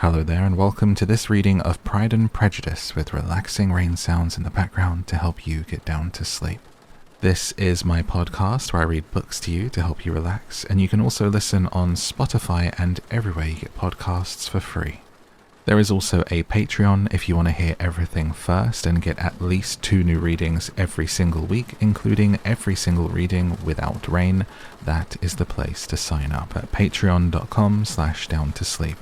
Hello there and welcome to this reading of Pride and Prejudice with relaxing rain sounds in the background to help you get down to sleep. This is my podcast where I read books to you to help you relax, and you can also listen on Spotify and everywhere you get podcasts for free. There is also a Patreon if you want to hear everything first and get at least 2 new readings every single week, including every single reading without rain. That is the place to sign up at patreon.com/downtosleep.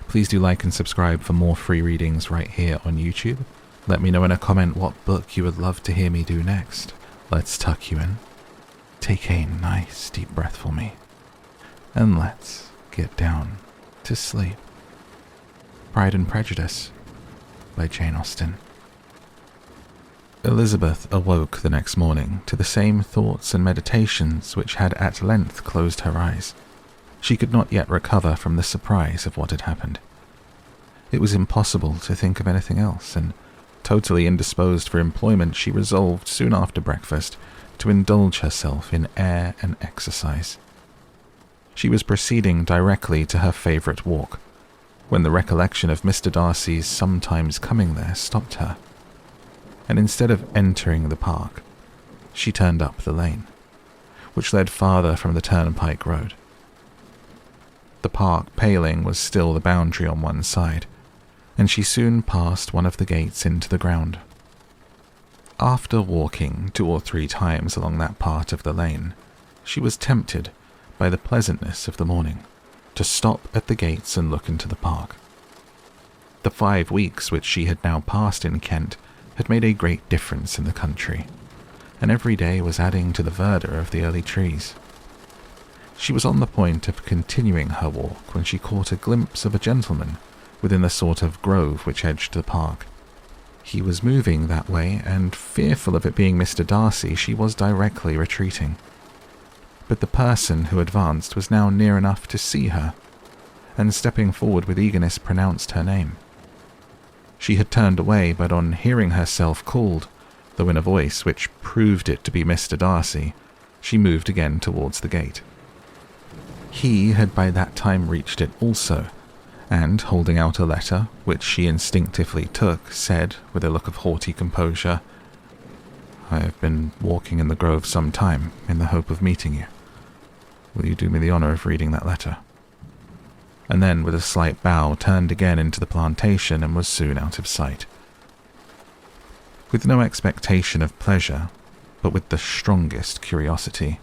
Please do like and subscribe for more free readings right here on YouTube. Let me know in a comment what book you would love to hear me do next. Let's tuck you in. Take a nice deep breath for me. And let's get down to sleep. Pride and Prejudice by Jane Austen. Elizabeth awoke the next morning to the same thoughts and meditations which had at length closed her eyes. She could not yet recover from the surprise of what had happened. It was impossible to think of anything else, and totally indisposed for employment, she resolved soon after breakfast to indulge herself in air and exercise. She was proceeding directly to her favourite walk, when the recollection of Mr. Darcy's sometimes coming there stopped her, and instead of entering the park, she turned up the lane, which led farther from the turnpike road. The park paling was still the boundary on one side, and she soon passed one of the gates into the ground. After walking 2 or 3 times along that part of the lane, she was tempted by the pleasantness of the morning to stop at the gates and look into the park. The 5 weeks which she had now passed in Kent had made a great difference in the country, and every day was adding to the verdure of the early trees. She was on the point of continuing her walk when she caught a glimpse of a gentleman within the sort of grove which edged the park. He was moving that way, and fearful of it being Mr. Darcy, she was directly retreating. But the person who advanced was now near enough to see her, and stepping forward with eagerness pronounced her name. She had turned away, but on hearing herself called, though in a voice which proved it to be Mr. Darcy, she moved again towards the gate. He had by that time reached it also, and, holding out a letter, which she instinctively took, said, with a look of haughty composure, "I have been walking in the grove some time, in the hope of meeting you. Will you do me the honour of reading that letter?" And then, with a slight bow, turned again into the plantation and was soon out of sight. With no expectation of pleasure, but with the strongest curiosity,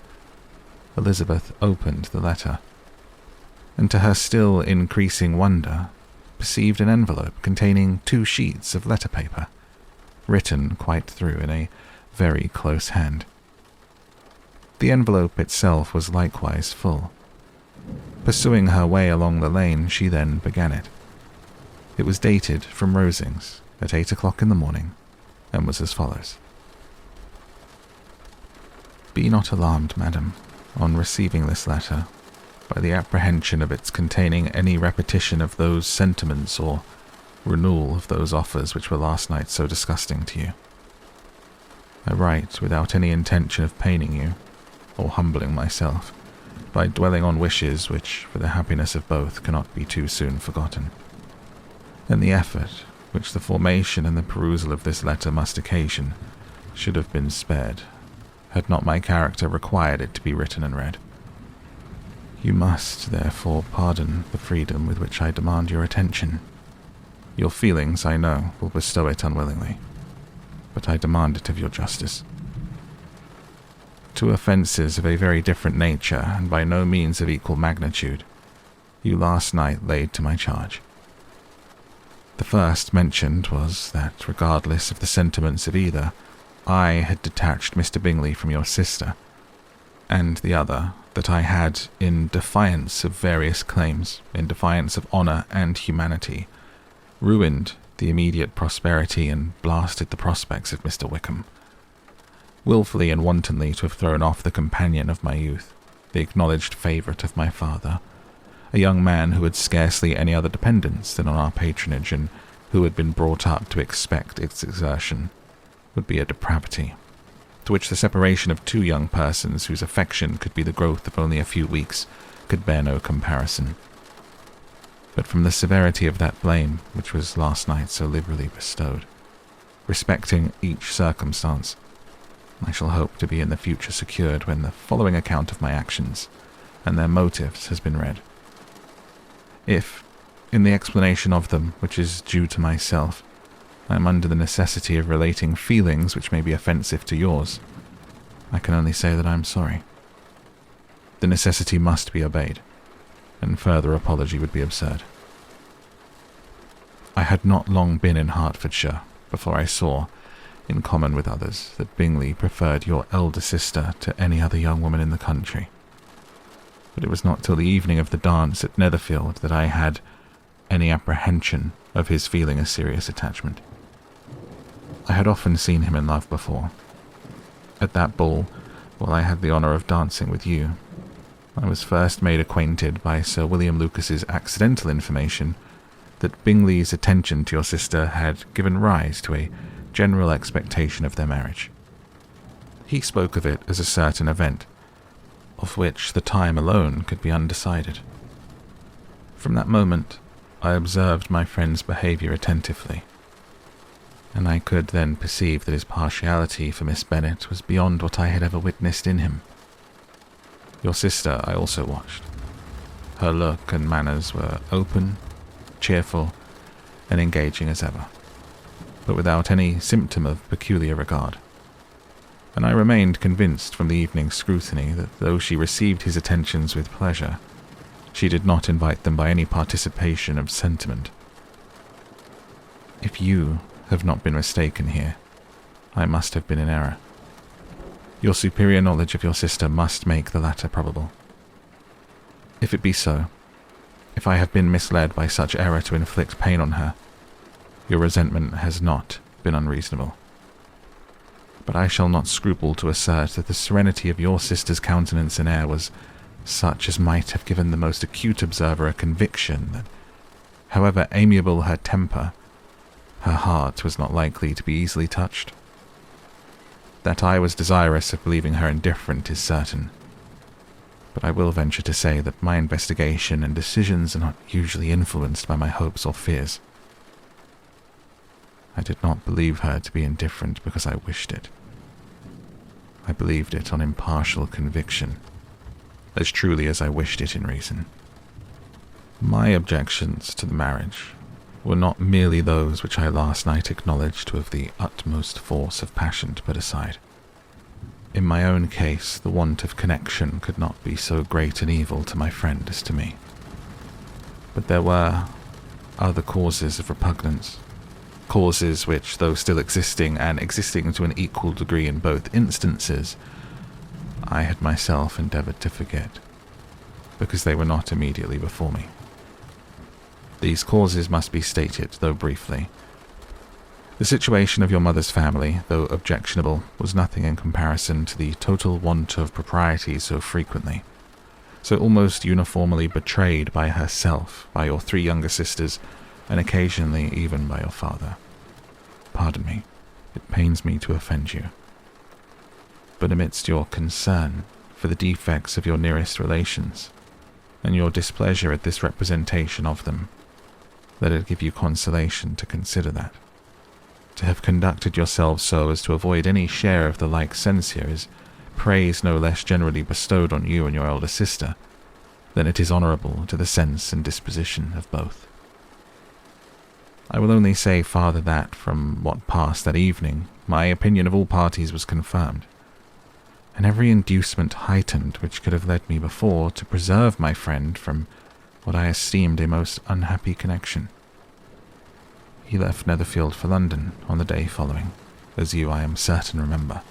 Elizabeth opened the letter, and to her still increasing wonder, perceived an envelope containing 2 sheets of letter paper, written quite through in a very close hand. The envelope itself was likewise full. Pursuing her way along the lane, she then began it. It was dated from Rosings at 8 o'clock in the morning, and was as follows. "Be not alarmed, madam, on receiving this letter, by the apprehension of its containing any repetition of those sentiments or renewal of those offers which were last night so disgusting to you. I write without any intention of paining you, or humbling myself, by dwelling on wishes which, for the happiness of both, cannot be too soon forgotten. And the effort which the formation and the perusal of this letter must occasion should have been spared, had not my character required it to be written and read. You must, therefore, pardon the freedom with which I demand your attention. Your feelings, I know, will bestow it unwillingly, but I demand it of your justice. 2 offences of a very different nature, and by no means of equal magnitude, you last night laid to my charge. The first mentioned was that, regardless of the sentiments of either, I had detached Mr. Bingley from your sister, and the other, that I had, in defiance of various claims, in defiance of honour and humanity, ruined the immediate prosperity and blasted the prospects of Mr. Wickham. Wilfully and wantonly to have thrown off the companion of my youth, the acknowledged favourite of my father, a young man who had scarcely any other dependence than on our patronage, and who had been brought up to expect its exertion, would be a depravity, to which the separation of 2 young persons whose affection could be the growth of only a few weeks could bear no comparison. but from the severity of that blame which was last night so liberally bestowed, respecting each circumstance, I shall hope to be in the future secured when the following account of my actions and their motives has been read. If, in the explanation of them which is due to myself, I am under the necessity of relating feelings which may be offensive to yours, I can only say that I am sorry. The necessity must be obeyed, and further apology would be absurd. I had not long been in Hertfordshire before I saw, in common with others, that Bingley preferred your elder sister to any other young woman in the country. But it was not till the evening of the dance at Netherfield that I had any apprehension of his feeling a serious attachment. I had often seen him in love before. At that ball, while I had the honour of dancing with you, I was first made acquainted by Sir William Lucas's accidental information that Bingley's attention to your sister had given rise to a general expectation of their marriage. He spoke of it as a certain event, of which the time alone could be undecided. From that moment, I observed my friend's behaviour attentively, and I could then perceive that his partiality for Miss Bennet was beyond what I had ever witnessed in him. Your sister I also watched. Her look and manners were open, cheerful, and engaging as ever, but without any symptom of peculiar regard. And I remained convinced from the evening's scrutiny that though she received his attentions with pleasure, she did not invite them by any participation of sentiment. If you have not been mistaken here, I must have been in error. Your superior knowledge of your sister must make the latter probable. If it be so, if I have been misled by such error to inflict pain on her, your resentment has not been unreasonable. But I shall not scruple to assert that the serenity of your sister's countenance and air was such as might have given the most acute observer a conviction that, however amiable her temper, her heart was not likely to be easily touched. That I was desirous of believing her indifferent is certain, but I will venture to say that my investigation and decisions are not usually influenced by my hopes or fears. I did not believe her to be indifferent because I wished it. I believed it on impartial conviction, as truly as I wished it in reason. My objections to the marriage were not merely those which I last night acknowledged to have the utmost force of passion to put aside. In my own case, the want of connection could not be so great an evil to my friend as to me. But there were other causes of repugnance, causes which, though still existing, and existing to an equal degree in both instances, I had myself endeavoured to forget, because they were not immediately before me. These causes must be stated, though briefly. The situation of your mother's family, though objectionable, was nothing in comparison to the total want of propriety so frequently, so almost uniformly betrayed by herself, by your 3 younger sisters, and occasionally even by your father. Pardon me, it pains me to offend you. But amidst your concern for the defects of your nearest relations, and your displeasure at this representation of them, let it give you consolation to consider that. To have conducted yourselves so as to avoid any share of the like censure is praise no less generally bestowed on you and your elder sister than it is honourable to the sense and disposition of both. I will only say farther that, from what passed that evening, my opinion of all parties was confirmed, and every inducement heightened which could have led me before to preserve my friend from what I esteemed a most unhappy connection. He left Netherfield for London on the day following, as you, I am certain, remember,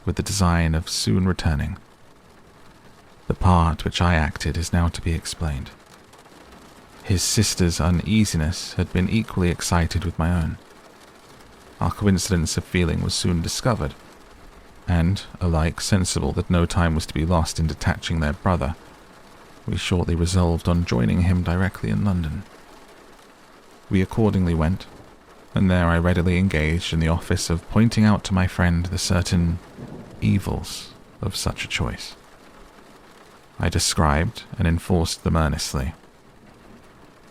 with the design of soon returning. The part which I acted is now to be explained. His sister's uneasiness had been equally excited with my own. Our coincidence of feeling was soon discovered, and, alike sensible that no time was to be lost in detaching their brother, we shortly resolved on joining him directly in London. We accordingly went, and there I readily engaged in the office of pointing out to my friend the certain evils of such a choice. I described and enforced them earnestly.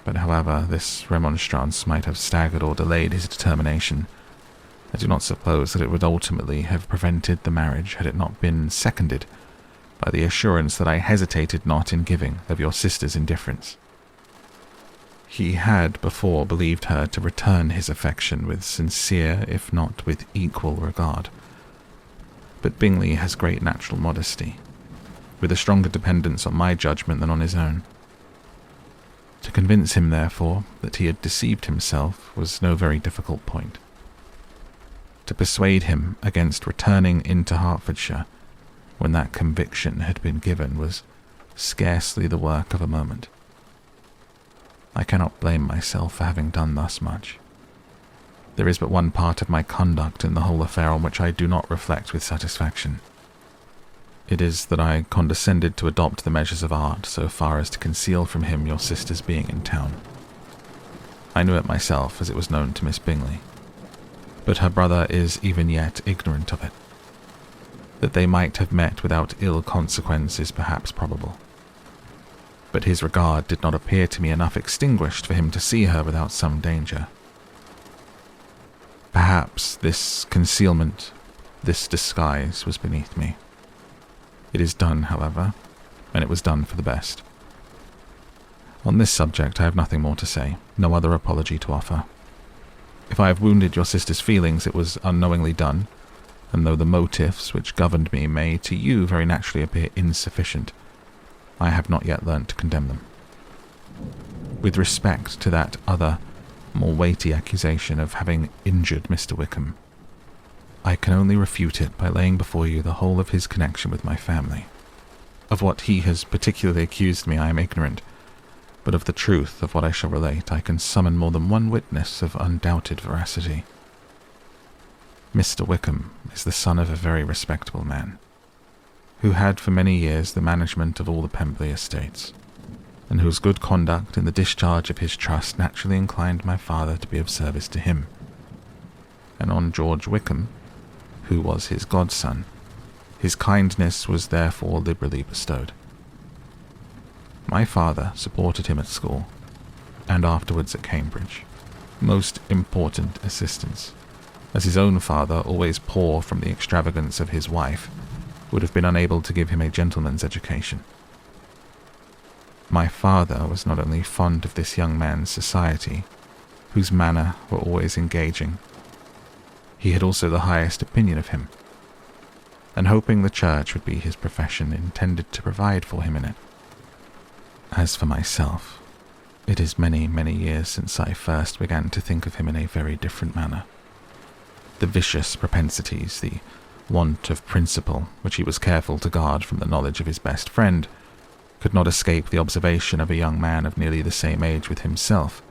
But however this remonstrance might have staggered or delayed his determination, I do not suppose that it would ultimately have prevented the marriage had it not been seconded by the assurance that I hesitated not in giving of your sister's indifference. He had before believed her to return his affection with sincere, if not with equal regard. But Bingley has great natural modesty, with a stronger dependence on my judgment than on his own. To convince him, therefore, that he had deceived himself was no very difficult point. To persuade him against returning into Hertfordshire when that conviction had been given was scarcely the work of a moment. I cannot blame myself for having done thus much. There is but one part of my conduct in the whole affair on which I do not reflect with satisfaction. It is that I condescended to adopt the measures of art so far as to conceal from him your sister's being in town. I knew it myself, as it was known to Miss Bingley, but her brother is even yet ignorant of it. That they might have met without ill consequence is perhaps probable, but his regard did not appear to me enough extinguished for him to see her without some danger. Perhaps this concealment, this disguise, was beneath me. It is done, however, and it was done for the best. On this subject I have nothing more to say, no other apology to offer. If I have wounded your sister's feelings, it was unknowingly done, and though the motives which governed me may to you very naturally appear insufficient, I have not yet learnt to condemn them. With respect to that other, more weighty accusation of having injured Mr. Wickham, I can only refute it by laying before you the whole of his connection with my family. Of what he has particularly accused me I am ignorant, but of the truth of what I shall relate I can summon more than one witness of undoubted veracity. Mr. Wickham is the son of a very respectable man, who had for many years the management of all the Pemberley estates, and whose good conduct in the discharge of his trust naturally inclined my father to be of service to him. And on George Wickham, who was his godson, his kindness was therefore liberally bestowed. My father supported him at school, and afterwards at Cambridge, most important assistance, as his own father, always poor from the extravagance of his wife, would have been unable to give him a gentleman's education. My father was not only fond of this young man's society, whose manner were always engaging, he had also the highest opinion of him, and hoping the church would be his profession, intended to provide for him in it. As for myself, it is many, many years since I first began to think of him in a very different manner. The vicious propensities, the want of principle, which he was careful to guard from the knowledge of his best friend, could not escape the observation of a young man of nearly the same age with himself,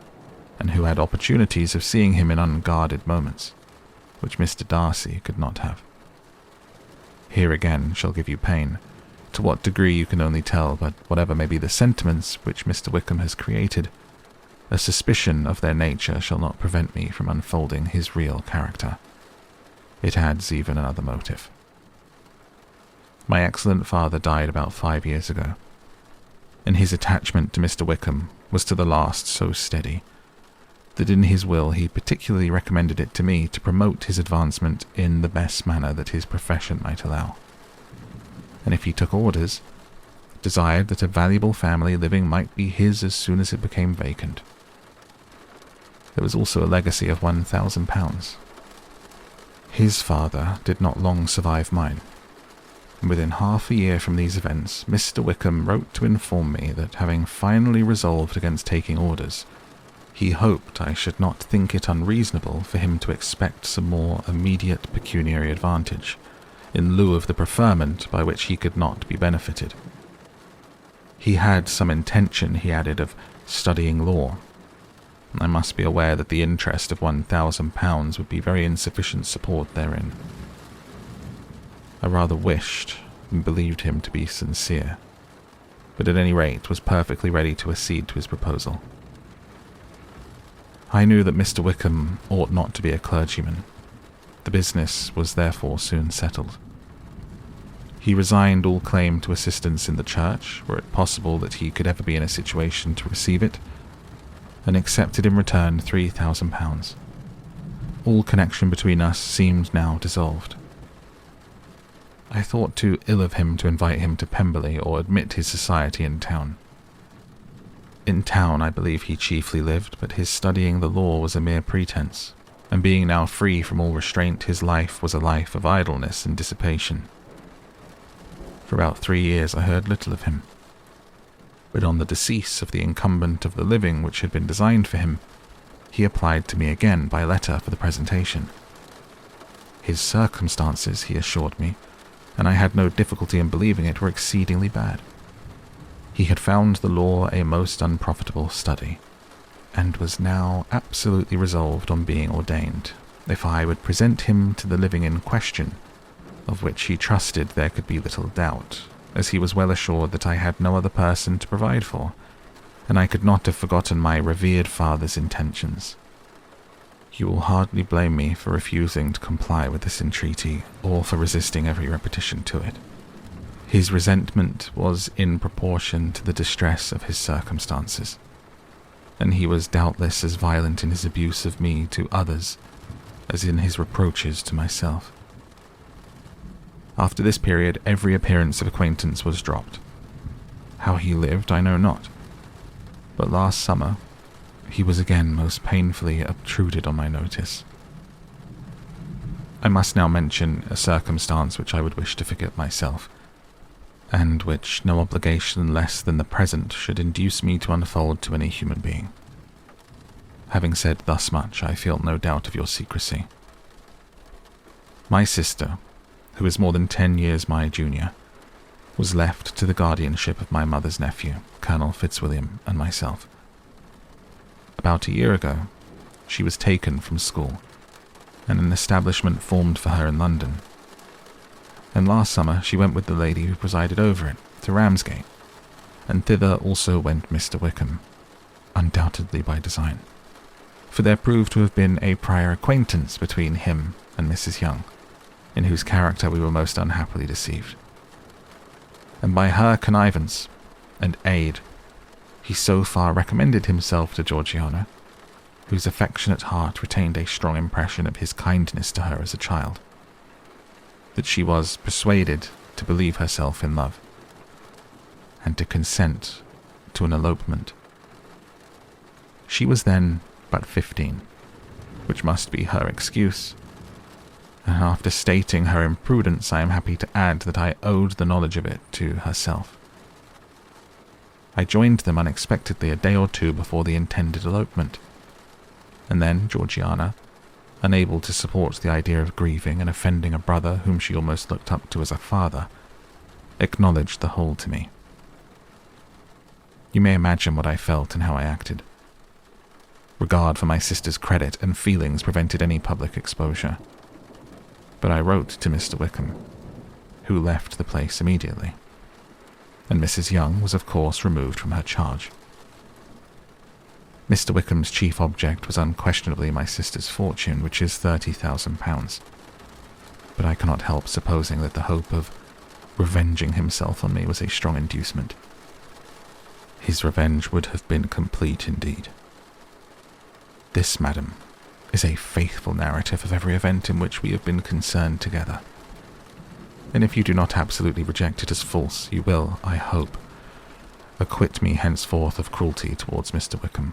and who had opportunities of seeing him in unguarded moments, which Mr. Darcy could not have. Here again shall give you pain, to what degree you can only tell, but whatever may be the sentiments which Mr. Wickham has created, a suspicion of their nature shall not prevent me from unfolding his real character. It adds even another motive. My excellent father died about 5 years ago, and his attachment to Mr. Wickham was to the last so steady, that in his will he particularly recommended it to me to promote his advancement in the best manner that his profession might allow, and if he took orders, desired that a valuable family living might be his as soon as it became vacant. There was also a legacy of £1,000. His father did not long survive mine, and within half a year from these events, Mr. Wickham wrote to inform me that, having finally resolved against taking orders, he hoped I should not think it unreasonable for him to expect some more immediate pecuniary advantage, in lieu of the preferment by which he could not be benefited. He had some intention, he added, of studying law. I must be aware that the interest of £1,000 would be very insufficient support therein. I rather wished and believed him to be sincere, but at any rate was perfectly ready to accede to his proposal. I knew that Mr. Wickham ought not to be a clergyman. The business was therefore soon settled. He resigned all claim to assistance in the church, were it possible that he could ever be in a situation to receive it, and accepted in return £3,000. All connection between us seemed now dissolved. I thought too ill of him to invite him to Pemberley or admit his society in town. In town I believe he chiefly lived, but his studying the law was a mere pretence, and being now free from all restraint, his life was a life of idleness and dissipation. For about 3 years I heard little of him, but on the decease of the incumbent of the living which had been designed for him, he applied to me again by letter for the presentation. His circumstances, he assured me, and I had no difficulty in believing it, were exceedingly bad. He had found the law a most unprofitable study, and was now absolutely resolved on being ordained, if I would present him to the living in question, of which he trusted there could be little doubt, as he was well assured that I had no other person to provide for, and I could not have forgotten my revered father's intentions. You will hardly blame me for refusing to comply with this entreaty, or for resisting every repetition to it. His resentment was in proportion to the distress of his circumstances, and he was doubtless as violent in his abuse of me to others as in his reproaches to myself. After this period, every appearance of acquaintance was dropped. How he lived, I know not, but last summer he was again most painfully obtruded on my notice. I must now mention a circumstance which I would wish to forget myself, and which no obligation less than the present should induce me to unfold to any human being. Having said thus much, I feel no doubt of your secrecy. My sister, who is more than 10 years my junior, was left to the guardianship of my mother's nephew, Colonel Fitzwilliam, and myself. About a year ago, she was taken from school, and an establishment formed for her in London. And last summer she went with the lady who presided over it to Ramsgate, and thither also went Mr. Wickham, undoubtedly by design, for there proved to have been a prior acquaintance between him and Mrs. Young, in whose character we were most unhappily deceived. And by her connivance and aid, he so far recommended himself to Georgiana, whose affectionate heart retained a strong impression of his kindness to her as a child, that she was persuaded to believe herself in love, and to consent to an elopement. She was then but 15, which must be her excuse, and after stating her imprudence, I am happy to add that I owed the knowledge of it to herself. I joined them unexpectedly a day or two before the intended elopement, and then Georgiana, unable to support the idea of grieving and offending a brother whom she almost looked up to as a father, acknowledged the whole to me. You may imagine what I felt and how I acted. Regard for my sister's credit and feelings prevented any public exposure, but I wrote to Mr. Wickham, who left the place immediately, and Mrs. Young was of course removed from her charge. Mr. Wickham's chief object was unquestionably my sister's fortune, which is £30,000, but I cannot help supposing that the hope of revenging himself on me was a strong inducement. His revenge would have been complete indeed. This, madam, is a faithful narrative of every event in which we have been concerned together, and if you do not absolutely reject it as false, you will, I hope, acquit me henceforth of cruelty towards Mr. Wickham.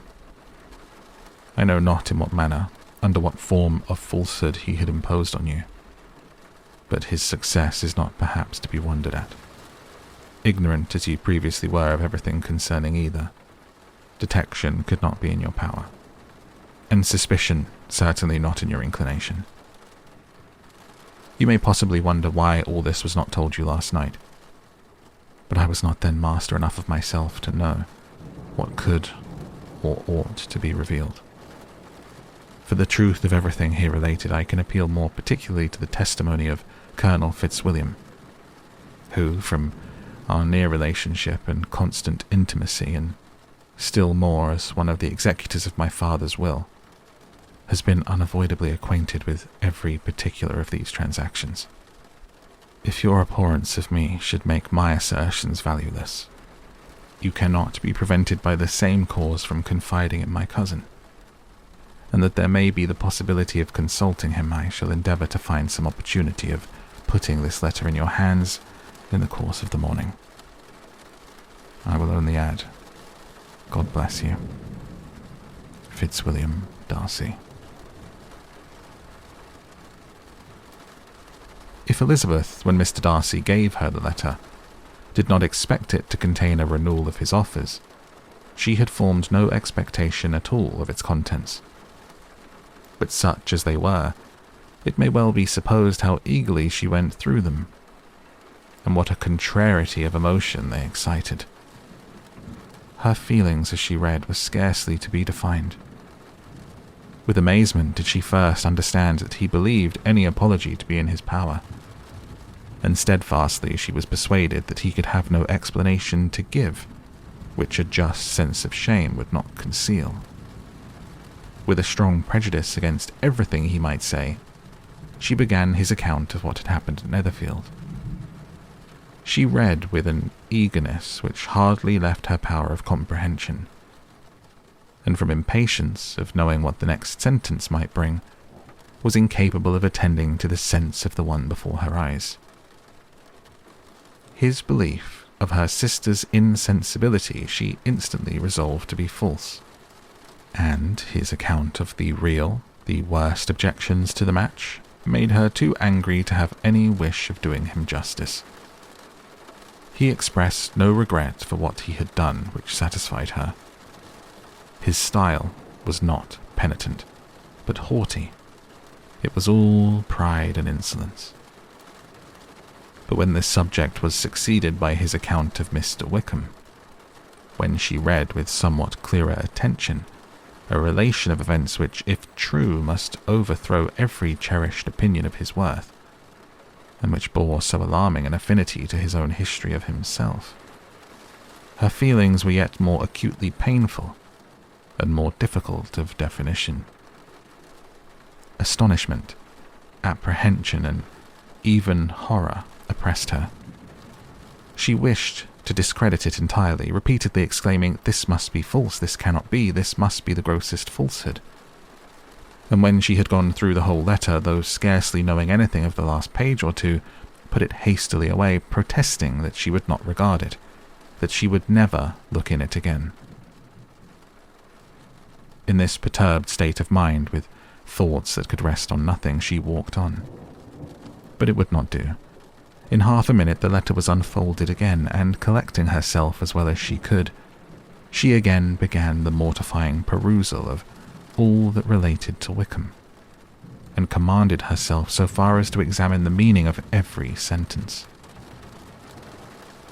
I know not in what manner, under what form of falsehood he had imposed on you, but his success is not perhaps to be wondered at. Ignorant as you previously were of everything concerning either, detection could not be in your power, and suspicion certainly not in your inclination. You may possibly wonder why all this was not told you last night, but I was not then master enough of myself to know what could or ought to be revealed. For the truth of everything here related, I can appeal more particularly to the testimony of Colonel Fitzwilliam, who, from our near relationship and constant intimacy, and still more as one of the executors of my father's will, has been unavoidably acquainted with every particular of these transactions. If your abhorrence of me should make my assertions valueless, you cannot be prevented by the same cause from confiding in my cousin, and that there may be the possibility of consulting him, I shall endeavour to find some opportunity of putting this letter in your hands in the course of the morning. I will only add, God bless you. Fitzwilliam Darcy. If Elizabeth, when Mr. Darcy gave her the letter, did not expect it to contain a renewal of his offers, she had formed no expectation at all of its contents. But such as they were, it may well be supposed how eagerly she went through them, and what a contrariety of emotion they excited. Her feelings as she read were scarcely to be defined. With amazement did she first understand that he believed any apology to be in his power, and steadfastly she was persuaded that he could have no explanation to give which a just sense of shame would not conceal. With a strong prejudice against everything he might say, she began his account of what had happened at Netherfield. She read with an eagerness which hardly left her power of comprehension, and from impatience of knowing what the next sentence might bring, was incapable of attending to the sense of the one before her eyes. His belief of her sister's insensibility she instantly resolved to be false, and his account of the real, the worst objections to the match, made her too angry to have any wish of doing him justice. He expressed no regret for what he had done which satisfied her. His style was not penitent, but haughty. It was all pride and insolence. But when this subject was succeeded by his account of Mr. Wickham, when she read with somewhat clearer attention a relation of events which, if true, must overthrow every cherished opinion of his worth, and which bore so alarming an affinity to his own history of himself, her feelings were yet more acutely painful and more difficult of definition. Astonishment, apprehension, and even horror oppressed her. She wished to discredit it entirely, repeatedly exclaiming, "This must be false, this cannot be, this must be the grossest falsehood." And when she had gone through the whole letter, though scarcely knowing anything of the last page or two, put it hastily away, protesting that she would not regard it, that she would never look in it again. In this perturbed state of mind, with thoughts that could rest on nothing, she walked on. But it would not do. In half a minute the letter was unfolded again, and collecting herself as well as she could, she again began the mortifying perusal of all that related to Wickham, and commanded herself so far as to examine the meaning of every sentence.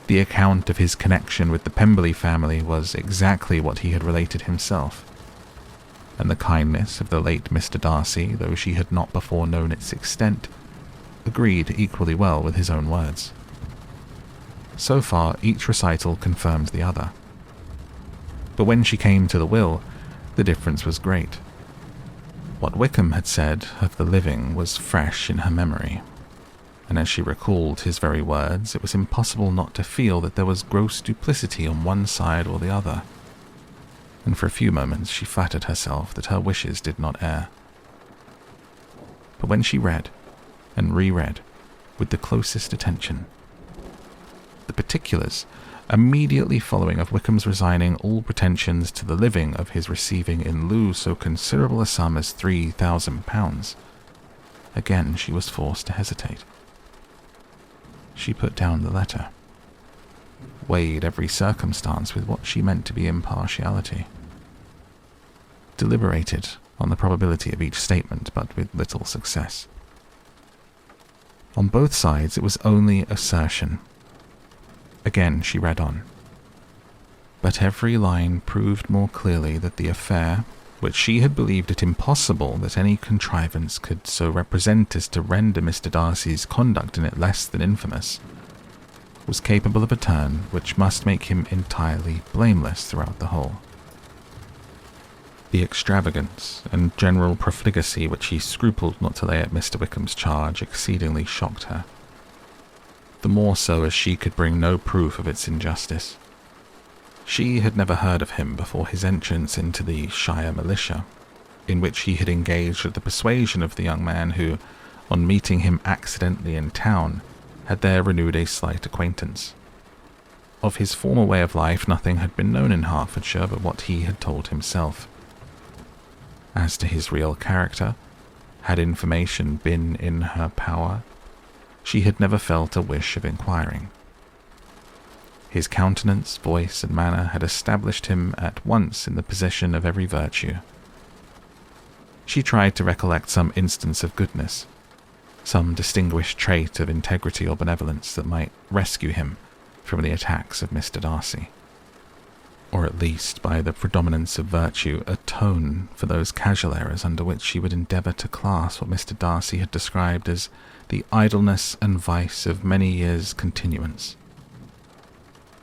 The account of his connection with the Pemberley family was exactly what he had related himself, and the kindness of the late Mr. Darcy, though she had not before known its extent, agreed equally well with his own words. So far each recital confirmed the other. But when she came to the will, the difference was great. What Wickham had said of the living was fresh in her memory, and as she recalled his very words, it was impossible not to feel that there was gross duplicity on one side or the other, and for a few moments she flattered herself that her wishes did not err. But when she read and reread with the closest attention, the particulars immediately following of Wickham's resigning all pretensions to the living, of his receiving in lieu so considerable a sum as £3,000, again she was forced to hesitate. She put down the letter, weighed every circumstance with what she meant to be impartiality, deliberated on the probability of each statement, but with little success. On both sides it was only assertion. Again she read on. But every line proved more clearly that the affair, which she had believed it impossible that any contrivance could so represent as to render Mr. Darcy's conduct in it less than infamous, was capable of a turn which must make him entirely blameless throughout the whole. The extravagance and general profligacy which he scrupled not to lay at Mr. Wickham's charge exceedingly shocked her, the more so as she could bring no proof of its injustice. She had never heard of him before his entrance into the Shire militia, in which he had engaged with the persuasion of the young man who, on meeting him accidentally in town, had there renewed a slight acquaintance. Of his former way of life nothing had been known in Hertfordshire but what he had told himself. As to his real character, had information been in her power, she had never felt a wish of inquiring. His countenance, voice, and manner had established him at once in the possession of every virtue. She tried to recollect some instance of goodness, some distinguished trait of integrity or benevolence that might rescue him from the attacks of Mr. Darcy, or at least, by the predominance of virtue, atone for those casual errors under which she would endeavour to class what Mr. Darcy had described as the idleness and vice of many years' continuance.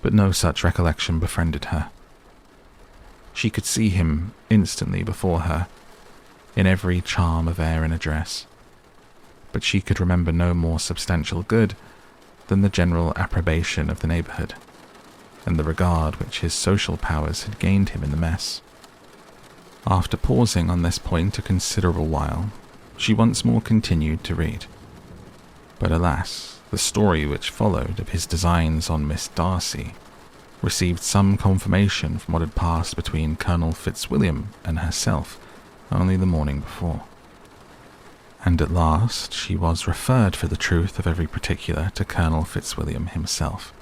But no such recollection befriended her. She could see him instantly before her, in every charm of air and address, but she could remember no more substantial good than the general approbation of the neighbourhood, and the regard which his social powers had gained him in the mess. After pausing on this point a considerable while, she once more continued to read. But alas, the story which followed of his designs on Miss Darcy received some confirmation from what had passed between Colonel Fitzwilliam and herself only the morning before. And at last she was referred for the truth of every particular to Colonel Fitzwilliam himself,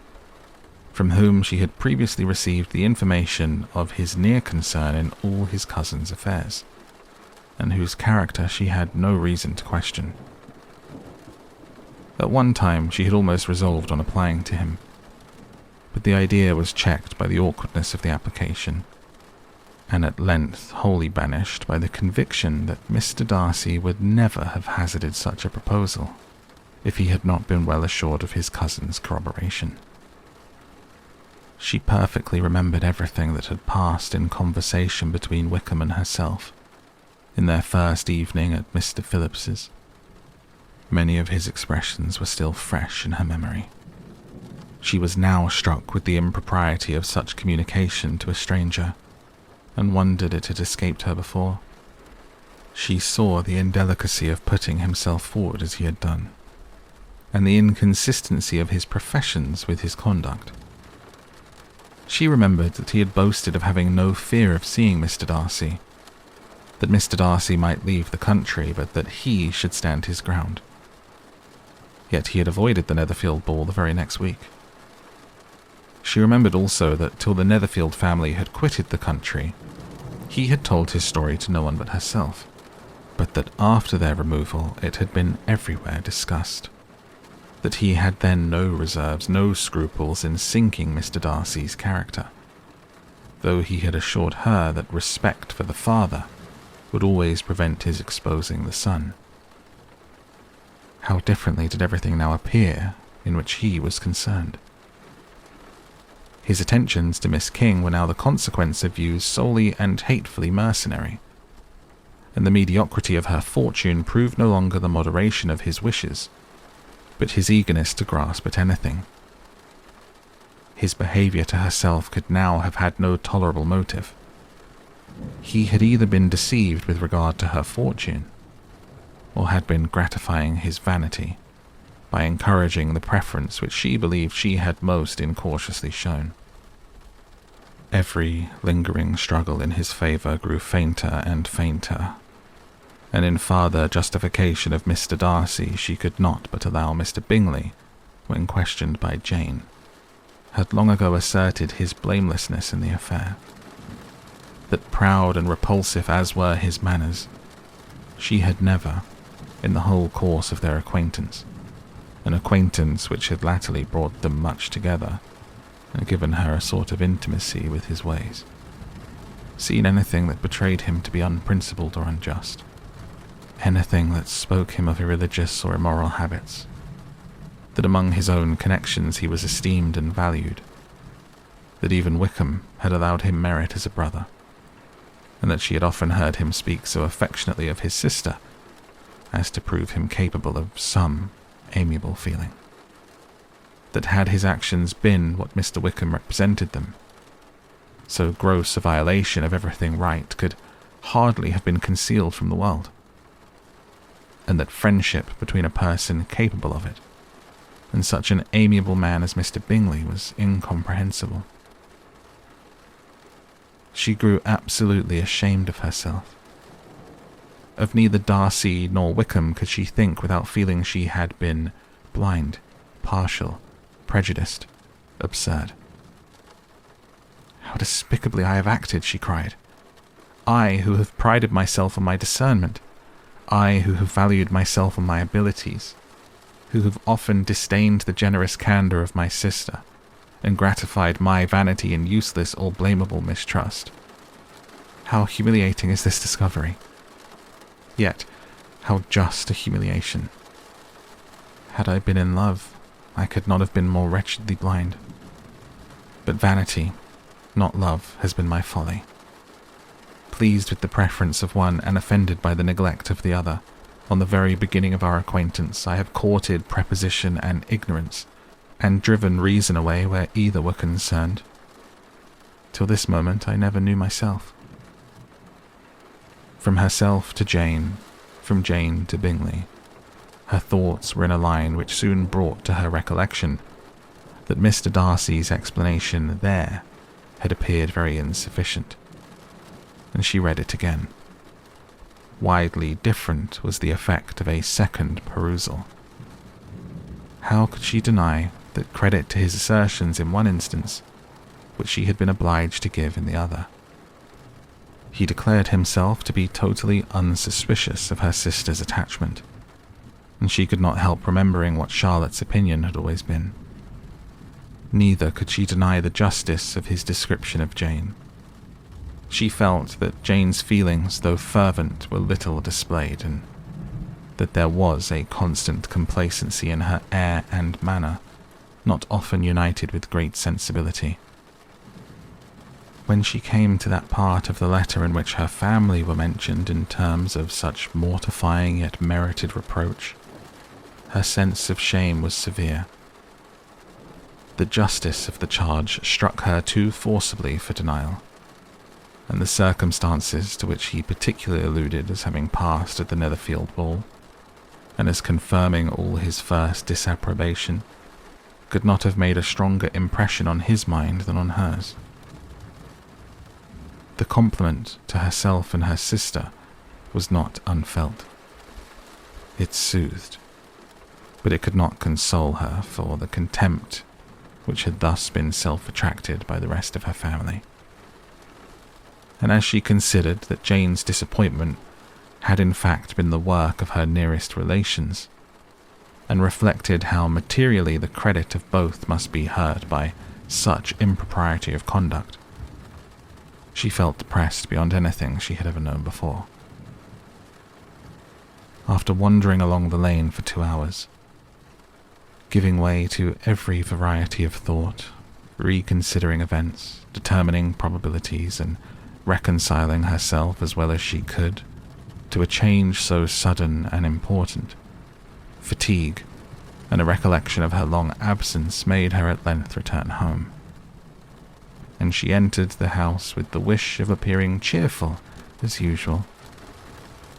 from whom she had previously received the information of his near concern in all his cousin's affairs, and whose character she had no reason to question. At one time she had almost resolved on applying to him, but the idea was checked by the awkwardness of the application, and at length wholly banished by the conviction that Mr. Darcy would never have hazarded such a proposal if he had not been well assured of his cousin's corroboration. She perfectly remembered everything that had passed in conversation between Wickham and herself, in their first evening at Mr. Phillips's. Many of his expressions were still fresh in her memory. She was now struck with the impropriety of such communication to a stranger, and wondered it had escaped her before. She saw the indelicacy of putting himself forward as he had done, and the inconsistency of his professions with his conduct. She remembered that he had boasted of having no fear of seeing Mr. Darcy, that Mr. Darcy might leave the country, but that he should stand his ground. Yet he had avoided the Netherfield ball the very next week. She remembered also that till the Netherfield family had quitted the country, he had told his story to no one but herself, but that after their removal it had been everywhere discussed, that he had then no reserves, no scruples in sinking Mr. Darcy's character, though he had assured her that respect for the father would always prevent his exposing the son. How differently did everything now appear in which he was concerned. His attentions to Miss King were now the consequence of views solely and hatefully mercenary, and the mediocrity of her fortune proved no longer the moderation of his wishes, but his eagerness to grasp at anything. His behaviour to herself could now have had no tolerable motive. He had either been deceived with regard to her fortune, or had been gratifying his vanity by encouraging the preference which she believed she had most incautiously shown. Every lingering struggle in his favour grew fainter and fainter, and in farther justification of Mr. Darcy she could not but allow Mr. Bingley, when questioned by Jane, had long ago asserted his blamelessness in the affair. That proud and repulsive as were his manners, she had never, in the whole course of their acquaintance, an acquaintance which had latterly brought them much together, and given her a sort of intimacy with his ways, seen anything that betrayed him to be unprincipled or unjust, anything that spoke him of irreligious or immoral habits, that among his own connections he was esteemed and valued, that even Wickham had allowed him merit as a brother, and that she had often heard him speak so affectionately of his sister as to prove him capable of some amiable feeling. That had his actions been what Mr. Wickham represented them, so gross a violation of everything right could hardly have been concealed from the world, and that friendship between a person capable of it and such an amiable man as Mr. Bingley was incomprehensible. She grew absolutely ashamed of herself. Of neither Darcy nor Wickham could she think without feeling she had been blind, partial, prejudiced, absurd. "How despicably I have acted," she cried. "I, who have prided myself on my discernment, I, who have valued myself on my abilities, who have often disdained the generous candour of my sister, and gratified my vanity in useless or blamable mistrust. How humiliating is this discovery! Yet, how just a humiliation! Had I been in love, I could not have been more wretchedly blind. But vanity, not love, has been my folly. Pleased with the preference of one and offended by the neglect of the other, on the very beginning of our acquaintance I have courted prepossession and ignorance, and driven reason away where either were concerned. Till this moment I never knew myself. From herself to Jane, from Jane to Bingley, her thoughts were in a line which soon brought to her recollection that Mr. Darcy's explanation there had appeared very insufficient, and she read it again. Widely different was the effect of a second perusal. How could she deny that credit to his assertions in one instance, which she had been obliged to give in the other? He declared himself to be totally unsuspicious of her sister's attachment, and she could not help remembering what Charlotte's opinion had always been. Neither could she deny the justice of his description of Jane. She felt that Jane's feelings, though fervent, were little displayed, and that there was a constant complacency in her air and manner, not often united with great sensibility. When she came to that part of the letter in which her family were mentioned in terms of such mortifying yet merited reproach, her sense of shame was severe. The justice of the charge struck her too forcibly for denial, and the circumstances to which he particularly alluded as having passed at the Netherfield ball, and as confirming all his first disapprobation, could not have made a stronger impression on his mind than on hers. The compliment to herself and her sister was not unfelt. It soothed, but it could not console her for the contempt which had thus been self-attracted by the rest of her family. And as she considered that Jane's disappointment had in fact been the work of her nearest relations, and reflected how materially the credit of both must be hurt by such impropriety of conduct, she felt depressed beyond anything she had ever known before. After wandering along the lane for 2 hours, giving way to every variety of thought, reconsidering events, determining probabilities, and reconciling herself as well as she could to a change so sudden and important, fatigue and a recollection of her long absence made her at length return home, and she entered the house with the wish of appearing cheerful as usual,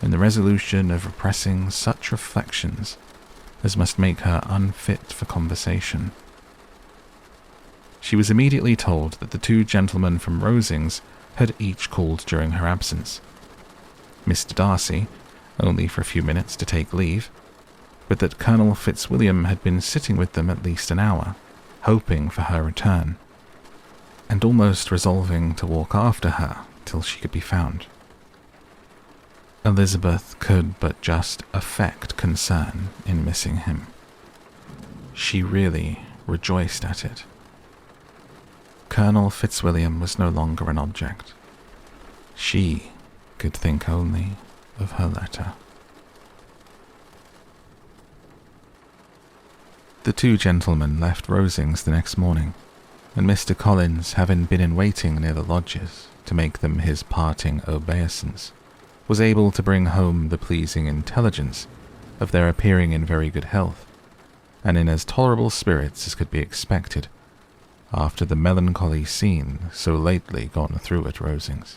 and the resolution of repressing such reflections as must make her unfit for conversation. She was immediately told that the 2 gentlemen from Rosings had each called during her absence. Mr. Darcy, only for a few minutes to take leave, but that Colonel Fitzwilliam had been sitting with them at least an hour, hoping for her return, and almost resolving to walk after her till she could be found. Elizabeth could but just affect concern in missing him. She really rejoiced at it. Colonel Fitzwilliam was no longer an object. She could think only of her letter. The 2 gentlemen left Rosings the next morning, and Mr. Collins, having been in waiting near the lodges to make them his parting obeisance, was able to bring home the pleasing intelligence of their appearing in very good health, and in as tolerable spirits as could be expected, after the melancholy scene so lately gone through at Rosings.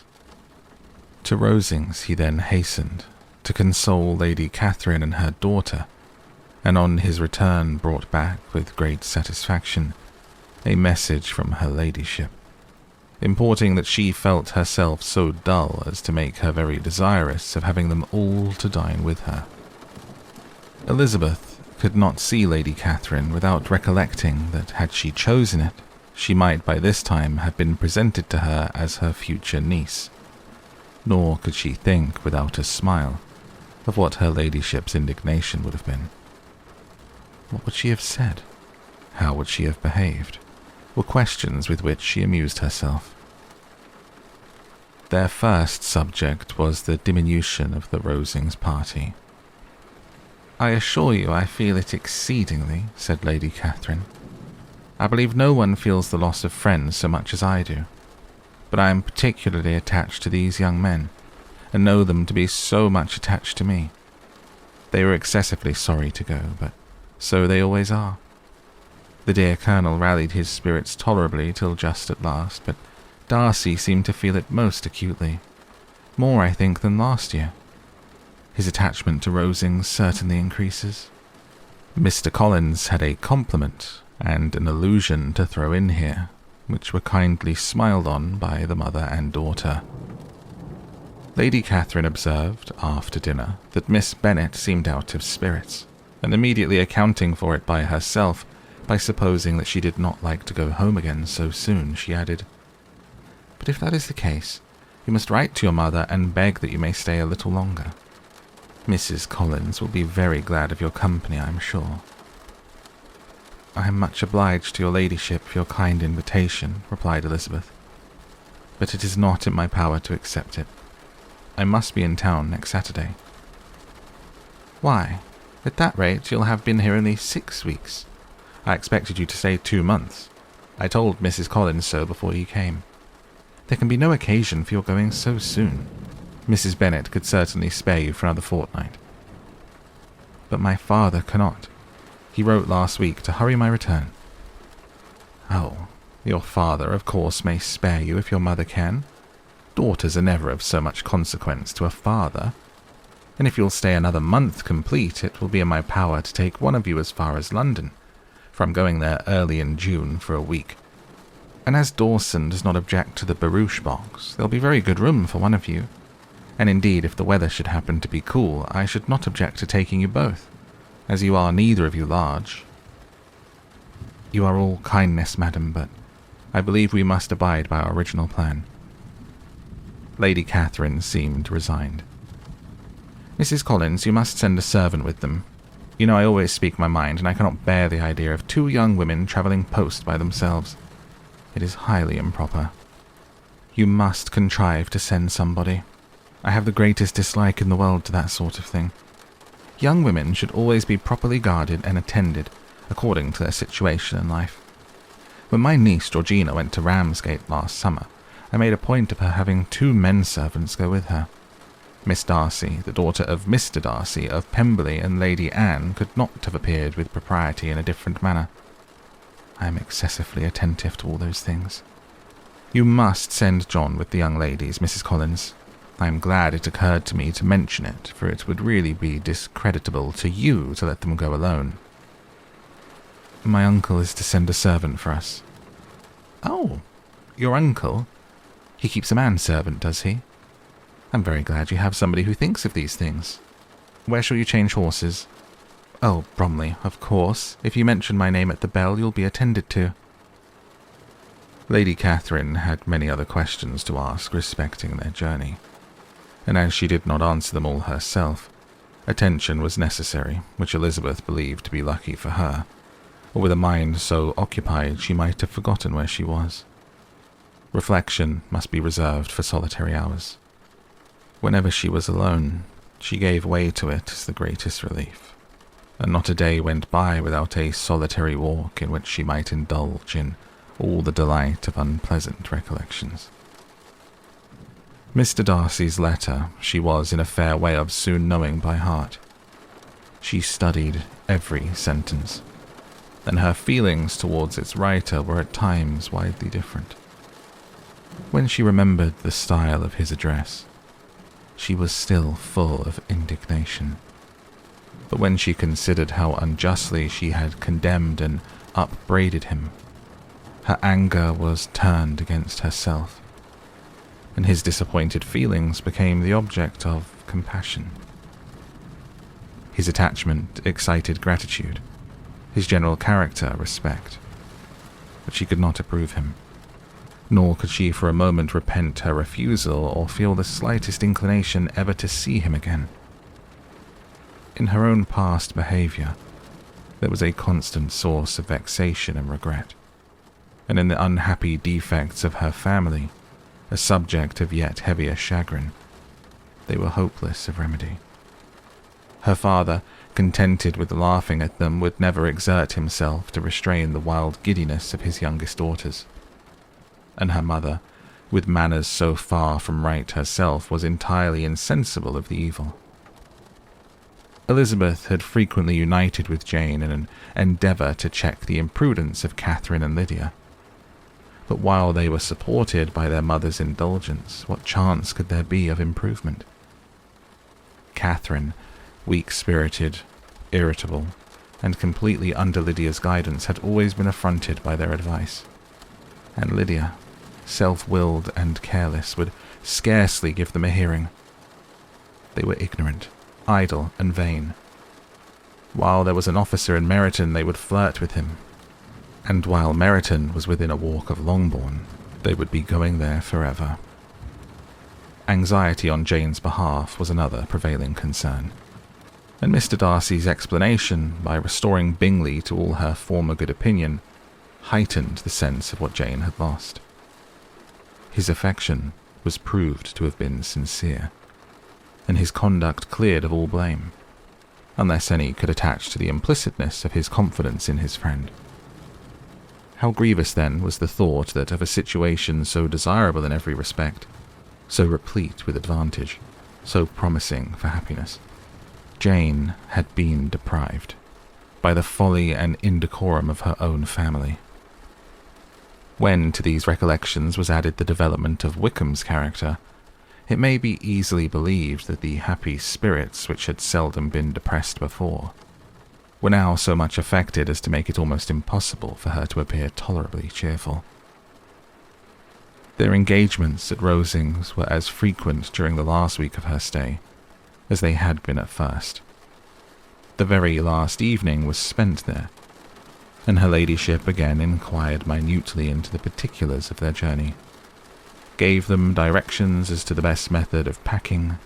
To Rosings he then hastened to console Lady Catherine and her daughter, and on his return brought back with great satisfaction a message from her ladyship, importing that she felt herself so dull as to make her very desirous of having them all to dine with her. Elizabeth could not see Lady Catherine without recollecting that had she chosen it, she might by this time have been presented to her as her future niece, nor could she think without a smile of what her ladyship's indignation would have been. What would she have said? How would she have behaved? Were questions with which she amused herself. Their first subject was the diminution of the Rosings party. "I assure you I feel it exceedingly," said Lady Catherine. "I believe no one feels the loss of friends so much as I do, but I am particularly attached to these young men, and know them to be so much attached to me. They were excessively sorry to go, but so they always are. The dear Colonel rallied his spirits tolerably till just at last, but Darcy seemed to feel it most acutely, more, I think, than last year. His attachment to Rosings certainly increases. Mr. Collins had a compliment and an allusion to throw in here, which were kindly smiled on by the mother and daughter. Lady Catherine observed, after dinner, that Miss Bennet seemed out of spirits, and immediately accounting for it by herself, by supposing that she did not like to go home again so soon, she added, "But if that is the case, you must write to your mother and beg that you may stay a little longer. Mrs. Collins will be very glad of your company, I am sure." "I am much obliged to your ladyship for your kind invitation," replied Elizabeth, "but it is not in my power to accept it. I must be in town next Saturday." "Why, at that rate you'll have been here only 6 weeks. I expected you to stay 2 months. I told Mrs. Collins so before you came. There can be no occasion for your going so soon. Mrs. Bennet could certainly spare you for another fortnight." "But my father cannot. He wrote last week to hurry my return." "Oh, your father, of course, may spare you if your mother can. Daughters are never of so much consequence to a father. And if you'll stay another month complete, it will be in my power to take one of you as far as London, for I'm going there early in June for a week. And as Dawson does not object to the barouche box, there'll be very good room for one of you. And indeed, if the weather should happen to be cool, I should not object to taking you both, as you are neither of you large." "You are all kindness, madam, but I believe we must abide by our original plan." Lady Catherine seemed resigned. "Mrs. Collins, you must send a servant with them. You know I always speak my mind, and I cannot bear the idea of 2 young women travelling post by themselves. It is highly improper. You must contrive to send somebody. I have the greatest dislike in the world to that sort of thing. Young women should always be properly guarded and attended, according to their situation in life. When my niece Georgina went to Ramsgate last summer, I made a point of her having 2 men servants go with her. Miss Darcy, the daughter of Mr. Darcy of Pemberley, and Lady Anne could not have appeared with propriety in a different manner. I am excessively attentive to all those things. You must send John with the young ladies, Mrs. Collins. I am glad it occurred to me to mention it, for it would really be discreditable to you to let them go alone." "My uncle is to send a servant for us." "Oh, your uncle? He keeps a manservant, does he? I'm very glad you have somebody who thinks of these things. Where shall you change horses?" "Oh, Bromley, of course. If you mention my name at the bell, you'll be attended to." Lady Catherine had many other questions to ask respecting their journey, and as she did not answer them all herself, attention was necessary, which Elizabeth believed to be lucky for her, or with a mind so occupied she might have forgotten where she was. Reflection must be reserved for solitary hours. Whenever she was alone, she gave way to it as the greatest relief, and not a day went by without a solitary walk in which she might indulge in all the delight of unpleasant recollections. Mr. Darcy's letter she was in a fair way of soon knowing by heart. She studied every sentence. and her feelings towards its writer were at times widely different. When she remembered the style of his address, she was still full of indignation. But when she considered how unjustly she had condemned and upbraided him, her anger was turned against herself, and his disappointed feelings became the object of compassion. His attachment excited gratitude, his general character respect, but she could not approve him, nor could she for a moment repent her refusal or feel the slightest inclination ever to see him again. In her own past behaviour, there was a constant source of vexation and regret, and in the unhappy defects of her family, a subject of yet heavier chagrin. They were hopeless of remedy. Her father, contented with laughing at them, would never exert himself to restrain the wild giddiness of his youngest daughters. And her mother, with manners so far from right herself, was entirely insensible of the evil. Elizabeth had frequently united with Jane in an endeavour to check the imprudence of Catherine and Lydia. But while they were supported by their mother's indulgence, what chance could there be of improvement? Catherine, weak-spirited, irritable, and completely under Lydia's guidance, had always been affronted by their advice. And Lydia, self-willed and careless, would scarcely give them a hearing. They were ignorant, idle, and vain. While there was an officer in Meryton, they would flirt with him, and while Meryton was within a walk of Longbourn, they would be going there forever. Anxiety on Jane's behalf was another prevailing concern, and Mr. Darcy's explanation, by restoring Bingley to all her former good opinion, heightened the sense of what Jane had lost. His affection was proved to have been sincere, and his conduct cleared of all blame, unless any could attach to the implicitness of his confidence in his friend. How grievous, then, was the thought that of a situation so desirable in every respect, so replete with advantage, so promising for happiness, Jane had been deprived by the folly and indecorum of her own family. When to these recollections was added the development of Wickham's character, it may be easily believed that the happy spirits which had seldom been depressed before were now so much affected as to make it almost impossible for her to appear tolerably cheerful. Their engagements at Rosings were as frequent during the last week of her stay as they had been at first. The very last evening was spent there, and her ladyship again inquired minutely into the particulars of their journey, gave them directions as to the best method of packing,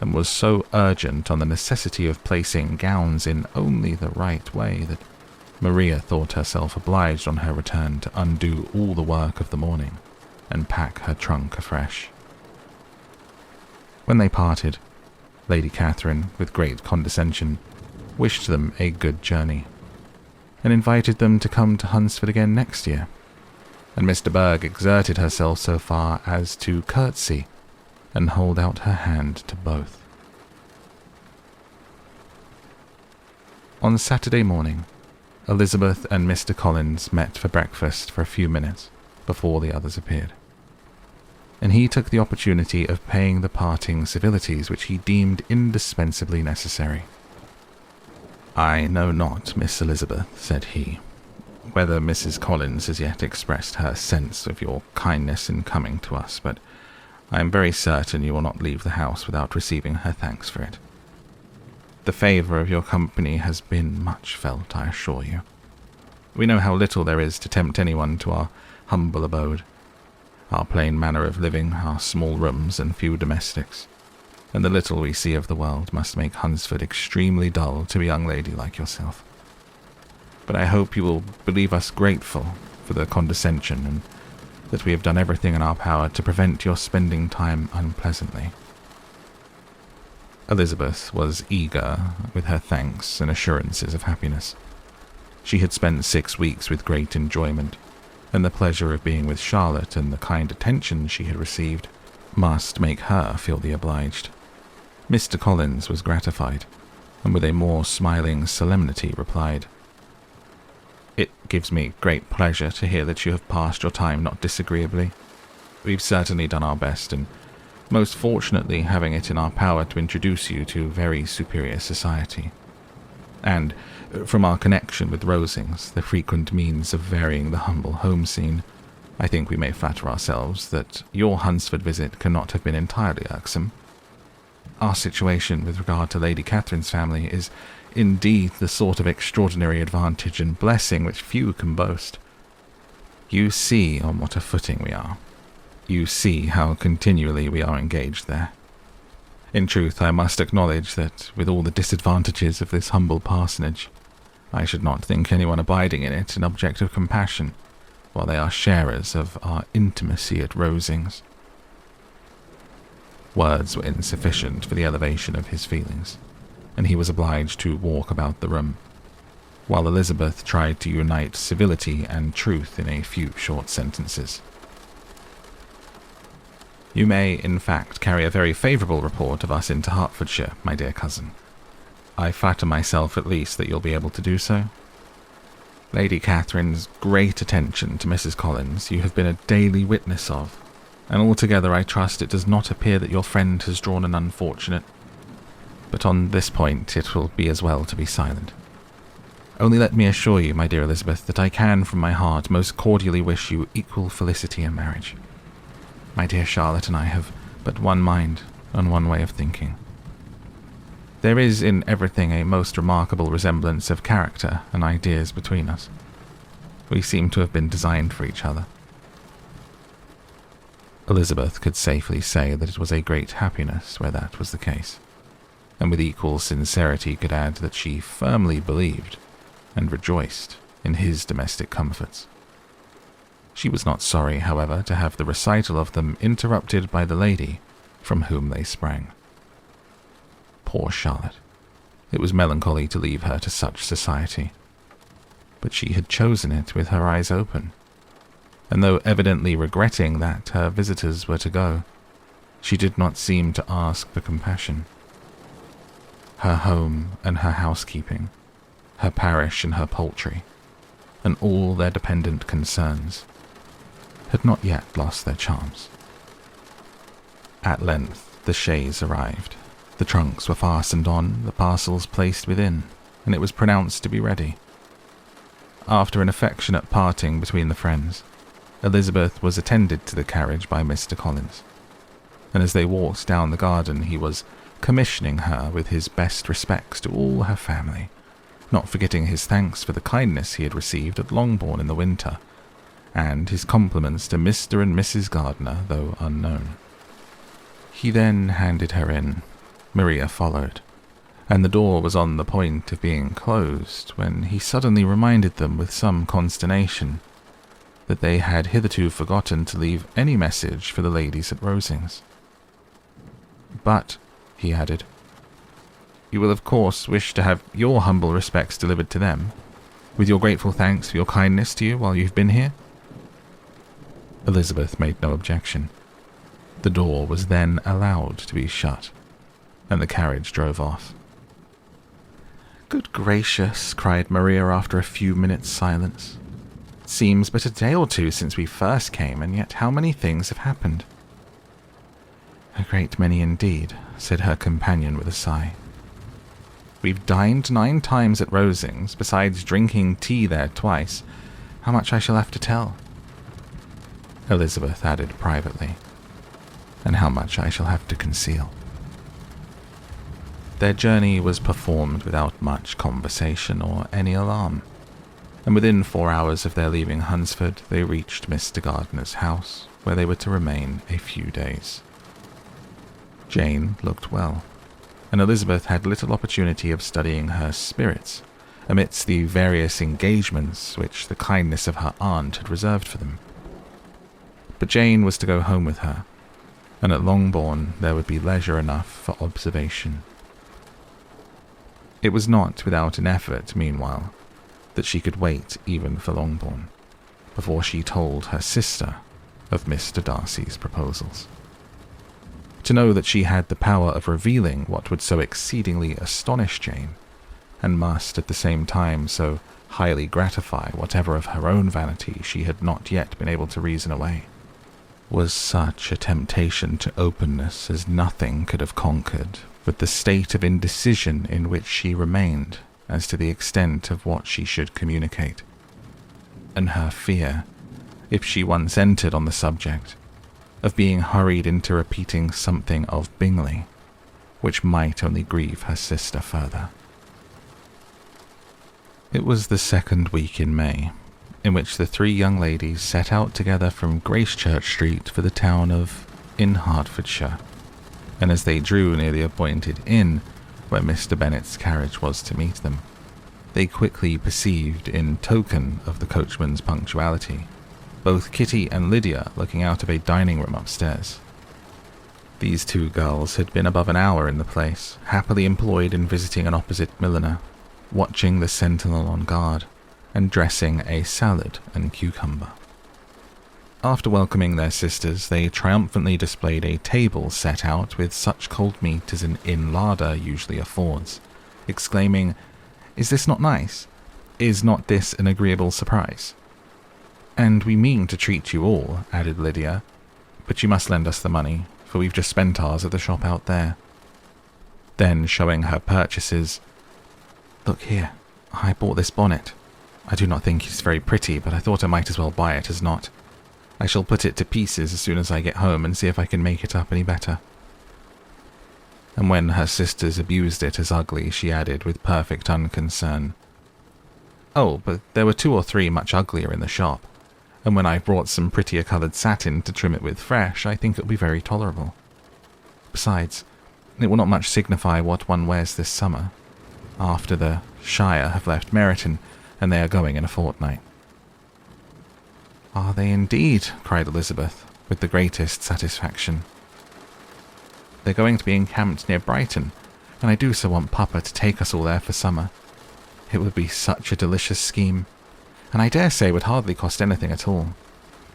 and was so urgent on the necessity of placing gowns in only the right way that Maria thought herself obliged on her return to undo all the work of the morning and pack her trunk afresh. When they parted, Lady Catherine, with great condescension, wished them a good journey, and invited them to come to Hunsford again next year, and Mr. Berg exerted herself so far as to curtsy and hold out her hand to both. On Saturday morning, Elizabeth and Mr. Collins met for breakfast for a few minutes before the others appeared, and he took the opportunity of paying the parting civilities which he deemed indispensably necessary. "I know not, Miss Elizabeth," said he, "whether Mrs. Collins has yet expressed her sense of your kindness in coming to us, but I am very certain you will not leave the house without receiving her thanks for it. The favour of your company has been much felt, I assure you. We know how little there is to tempt anyone to our humble abode, our plain manner of living, our small rooms and few domestics, and the little we see of the world must make Hunsford extremely dull to a young lady like yourself. But I hope you will believe us grateful for the condescension, and that we have done everything in our power to prevent your spending time unpleasantly." Elizabeth was eager with her thanks and assurances of happiness. She had spent 6 weeks with great enjoyment, and the pleasure of being with Charlotte and the kind attention she had received must make her feel the obliged. Mr. Collins was gratified, and with a more smiling solemnity replied, It gives me great pleasure to hear that you have passed your time not disagreeably. We've certainly done our best, and most fortunately having it in our power to introduce you to very superior society. And from our connection with Rosings, the frequent means of varying the humble home scene, I think we may flatter ourselves that your Hunsford visit cannot have been entirely irksome. Our situation with regard to Lady Catherine's family is indeed the sort of extraordinary advantage and blessing which few can boast. You see on what a footing we are. You see how continually we are engaged there. In truth, I must acknowledge that, with all the disadvantages of this humble parsonage, I should not think anyone abiding in it an object of compassion, while they are sharers of our intimacy at Rosings. Words were insufficient for the elevation of his feelings, and he was obliged to walk about the room, while Elizabeth tried to unite civility and truth in a few short sentences. You may, in fact, carry a very favourable report of us into Hertfordshire, my dear cousin. I flatter myself at least that you'll be able to do so. Lady Catherine's great attention to Mrs. Collins you have been a daily witness of, and altogether I trust it does not appear that your friend has drawn an unfortunate. But on this point it will be as well to be silent. Only let me assure you, my dear Elizabeth, that I can from my heart most cordially wish you equal felicity in marriage. My dear Charlotte and I have but one mind and one way of thinking. There is in everything a most remarkable resemblance of character and ideas between us. We seem to have been designed for each other. Elizabeth could safely say that it was a great happiness where that was the case, and with equal sincerity could add that she firmly believed and rejoiced in his domestic comforts. She was not sorry, however, to have the recital of them interrupted by the lady from whom they sprang. Poor Charlotte! It was melancholy to leave her to such society, but she had chosen it with her eyes open, and though evidently regretting that her visitors were to go, she did not seem to ask for compassion. Her home and her housekeeping, her parish and her poultry, and all their dependent concerns, had not yet lost their charms. At length the chaise arrived. The trunks were fastened on, the parcels placed within, and it was pronounced to be ready. After an affectionate parting between the friends, Elizabeth was attended to the carriage by Mr. Collins, and as they walked down the garden he was commissioning her with his best respects to all her family, not forgetting his thanks for the kindness he had received at Longbourn in the winter, and his compliments to Mr. and Mrs. Gardiner, though unknown. He then handed her in. Maria followed, and the door was on the point of being closed when he suddenly reminded them with some consternation that they had hitherto forgotten to leave any message for the ladies at Rosings. "But," he added, "you will of course wish to have your humble respects delivered to them, with your grateful thanks for your kindness to you while you have been here?" Elizabeth made no objection. The door was then allowed to be shut, and the carriage drove off. "Good gracious," cried Maria after a few minutes' silence. "It seems but a day or two since we first came, and yet how many things have happened." "A great many indeed," said her companion with a sigh. "We've dined 9 times at Rosings, besides drinking tea there twice. How much I shall have to tell." Elizabeth added privately, "and how much I shall have to conceal." Their journey was performed without much conversation or any alarm, and within 4 hours of their leaving Hunsford they reached Mr. Gardiner's house, where they were to remain a few days. Jane looked well, and Elizabeth had little opportunity of studying her spirits amidst the various engagements which the kindness of her aunt had reserved for them. But Jane was to go home with her, and at Longbourn there would be leisure enough for observation. It was not without an effort, meanwhile, that she could wait even for Longbourn, before she told her sister of Mr. Darcy's proposals. To know that she had the power of revealing what would so exceedingly astonish Jane, and must at the same time so highly gratify whatever of her own vanity she had not yet been able to reason away, was such a temptation to openness as nothing could have conquered, but the state of indecision in which she remained as to the extent of what she should communicate, and her fear, if she once entered on the subject, of being hurried into repeating something of Bingley, which might only grieve her sister further. It was the second week in May, in which the three young ladies set out together from Gracechurch Street for the town of in Hertfordshire, and as they drew near the appointed inn where Mr. Bennet's carriage was to meet them, they quickly perceived, in token of the coachman's punctuality, both Kitty and Lydia looking out of a dining room upstairs. These two girls had been above an hour in the place, happily employed in visiting an opposite milliner, watching the sentinel on guard, and dressing a salad and cucumber. After welcoming their sisters, they triumphantly displayed a table set out with such cold meat as an inn larder usually affords, exclaiming, "Is this not nice? Is not this an agreeable surprise?" "And we mean to treat you all," added Lydia, "but you must lend us the money, for we've just spent ours at the shop out there." Then, showing her purchases, "Look here, I bought this bonnet. I do not think it is very pretty, but I thought I might as well buy it as not. I shall put it to pieces as soon as I get home and see if I can make it up any better." And when her sisters abused it as ugly, she added with perfect unconcern, "Oh, but there were 2 or 3 much uglier in the shop, and when I've brought some prettier coloured satin to trim it with fresh, I think it will be very tolerable. Besides, it will not much signify what one wears this summer, after the Shire have left Meryton, and they are going in a fortnight." "Are they indeed?" cried Elizabeth, with the greatest satisfaction. "They're going to be encamped near Brighton, and I do so want Papa to take us all there for summer. It would be such a delicious scheme, and I dare say would hardly cost anything at all.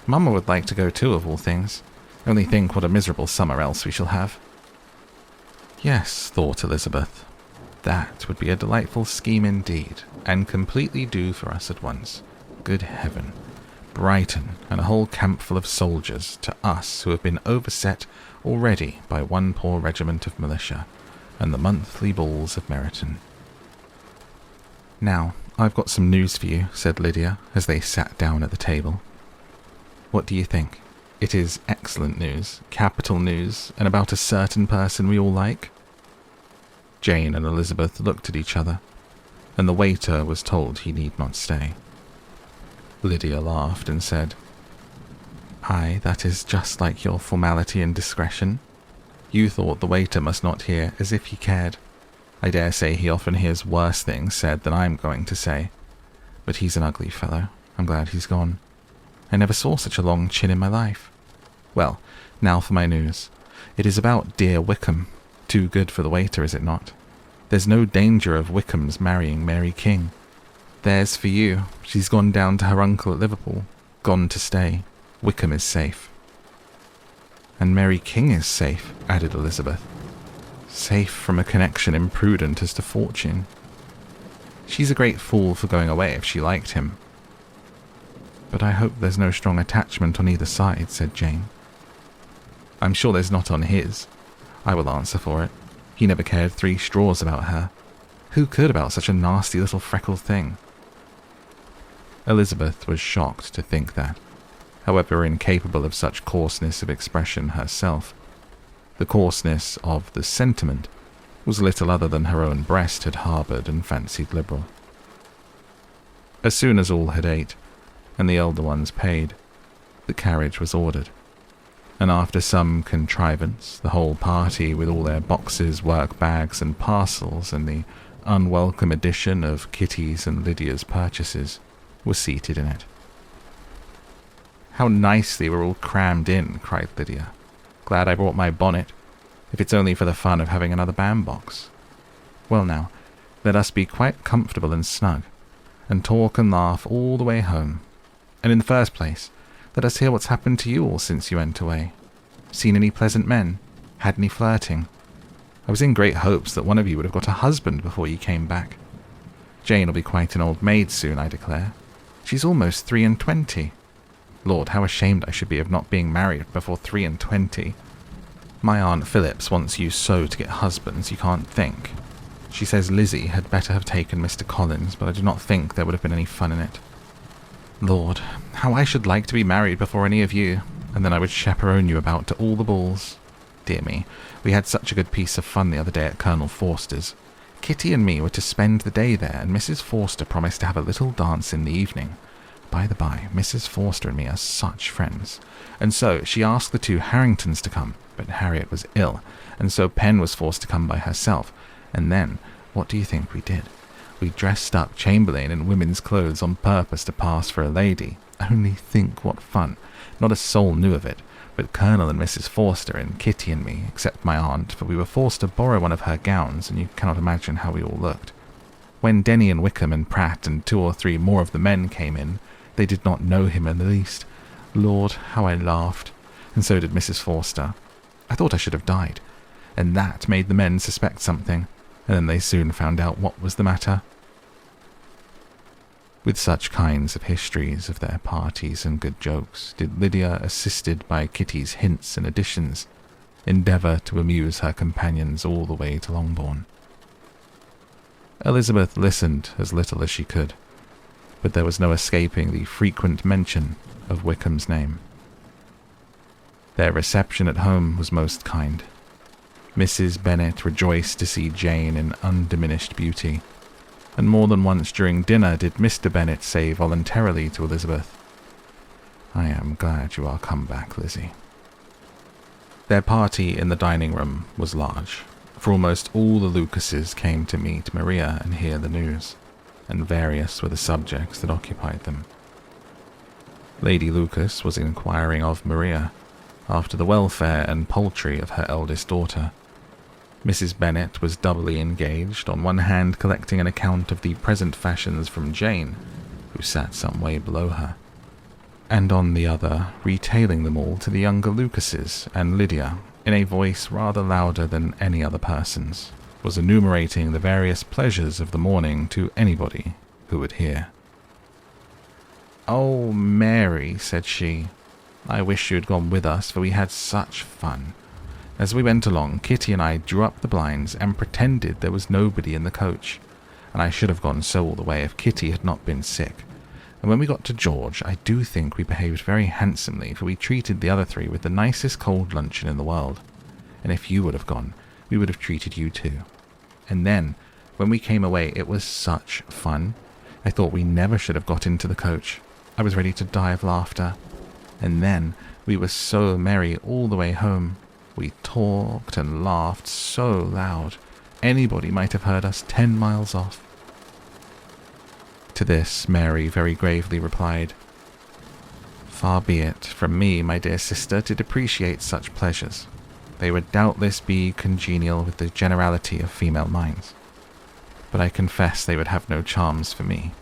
Mamma would like to go too, of all things. Only think what a miserable summer else we shall have." Yes, thought Elizabeth, that would be a delightful scheme indeed, and completely do for us at once. Good heaven! Brighton, and a whole campful of soldiers, to us who have been overset already by one poor regiment of militia, and the monthly balls of Meryton. "Now, I've got some news for you," said Lydia, as they sat down at the table. "What do you think? It is excellent news, capital news, and about a certain person we all like." Jane and Elizabeth looked at each other, and the waiter was told he need not stay. Lydia laughed and said, "Aye, that is just like your formality and discretion. You thought the waiter must not hear, as if he cared. I dare say he often hears worse things said than I'm going to say. But he's an ugly fellow. I'm glad he's gone. I never saw such a long chin in my life. Well, now for my news. It is about dear Wickham. Too good for the waiter, is it not? There's no danger of Wickham's marrying Mary King. There's for you. She's gone down to her uncle at Liverpool. Gone to stay. Wickham is safe." "And Mary King is safe," added Elizabeth. "Safe from a connection imprudent as to fortune. She's a great fool for going away if she liked him." "But I hope there's no strong attachment on either side," said Jane. "I'm sure there's not on his. I will answer for it. He never cared 3 straws about her. Who could about such a nasty little freckled thing?" Elizabeth was shocked to think that, however incapable of such coarseness of expression herself, the coarseness of the sentiment was little other than her own breast had harboured and fancied liberal. As soon as all had ate, and the elder ones paid, the carriage was ordered, and after some contrivance, the whole party, with all their boxes, work-bags, and parcels, and the unwelcome addition of Kitty's and Lydia's purchases, was seated in it. "How nicely we're all crammed in," cried Lydia. "Glad I brought my bonnet, if it's only for the fun of having another bandbox. Well now, let us be quite comfortable and snug, and talk and laugh all the way home. And in the first place, let us hear what's happened to you all since you went away. Seen any pleasant men? Had any flirting? I was in great hopes that one of you would have got a husband before you came back. Jane will be quite an old maid soon, I declare. She's almost 23. Lord, how ashamed I should be of not being married before 23. My Aunt Phillips wants you so to get husbands you can't think. She says Lizzie had better have taken Mr. Collins, but I do not think there would have been any fun in it. Lord, how I should like to be married before any of you, and then I would chaperone you about to all the balls. Dear me, we had such a good piece of fun the other day at Colonel Forster's. Kitty and me were to spend the day there, and Mrs. Forster promised to have a little dance in the evening. By the by, Mrs. Forster and me are such friends, and so she asked the 2 Harringtons to come, but Harriet was ill, and so Pen was forced to come by herself, and then, what do you think we did? We dressed up Chamberlain in women's clothes on purpose to pass for a lady. Only think what fun. Not a soul knew of it, but Colonel and Mrs. Forster and Kitty and me, except my aunt, for we were forced to borrow one of her gowns, and you cannot imagine how we all looked. When Denny and Wickham and Pratt and 2 or 3 more of the men came in, they did not know him in the least. Lord, how I laughed, and so did Mrs. Forster. I thought I should have died, and that made the men suspect something, and then they soon found out what was the matter. With such kinds of histories of their parties and good jokes did Lydia, assisted by Kitty's hints and additions, endeavour to amuse her companions all the way to Longbourn. Elizabeth listened as little as she could, but there was no escaping the frequent mention of Wickham's name. Their reception at home was most kind. Mrs. Bennet rejoiced to see Jane in undiminished beauty, and more than once during dinner did Mr. Bennet say voluntarily to Elizabeth, "I am glad you are come back, Lizzie." Their party in the dining room was large, for almost all the Lucases came to meet Maria and hear the news, and various were the subjects that occupied them. Lady Lucas was inquiring of Maria after the welfare and poultry of her eldest daughter. Mrs. Bennet was doubly engaged, on one hand collecting an account of the present fashions from Jane, who sat some way below her, and on the other retailing them all to the younger Lucases, and Lydia, in a voice rather louder than any other person's, was enumerating the various pleasures of the morning to anybody who would hear. "Oh, Mary," said she, "I wish you had gone with us, for we had such fun. As we went along, Kitty and I drew up the blinds and pretended there was nobody in the coach, and I should have gone so all the way if Kitty had not been sick. And when we got to George, I do think we behaved very handsomely, for we treated the other 3 with the nicest cold luncheon in the world. And if you would have gone, we would have treated you too. And then, when we came away, it was such fun. I thought we never should have got into the coach. I was ready to die of laughter. And then we were so merry all the way home. We talked and laughed so loud, anybody might have heard us 10 miles off." To this, Mary very gravely replied, "Far be it from me, my dear sister, to depreciate such pleasures. They would doubtless be congenial with the generality of female minds, but I confess they would have no charms for me.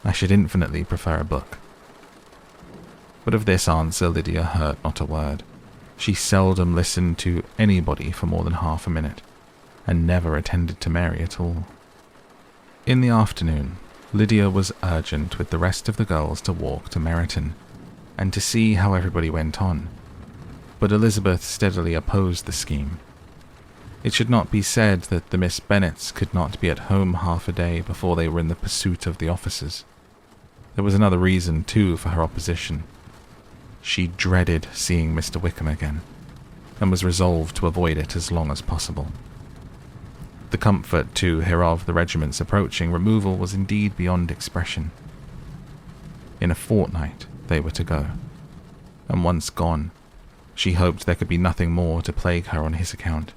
I should infinitely prefer a book." But of this answer Lydia heard not a word. She seldom listened to anybody for more than half a minute, and never attended to Mary at all. In the afternoon, Lydia was urgent with the rest of the girls to walk to Meryton, and to see how everybody went on, but Elizabeth steadily opposed the scheme. It should not be said that the Miss Bennets could not be at home half a day before they were in the pursuit of the officers. There was another reason, too, for her opposition. She dreaded seeing Mr. Wickham again, and was resolved to avoid it as long as possible. The comfort, too, hereof the regiment's approaching removal was indeed beyond expression. In a fortnight they were to go, and once gone, she hoped there could be nothing more to plague her on his account.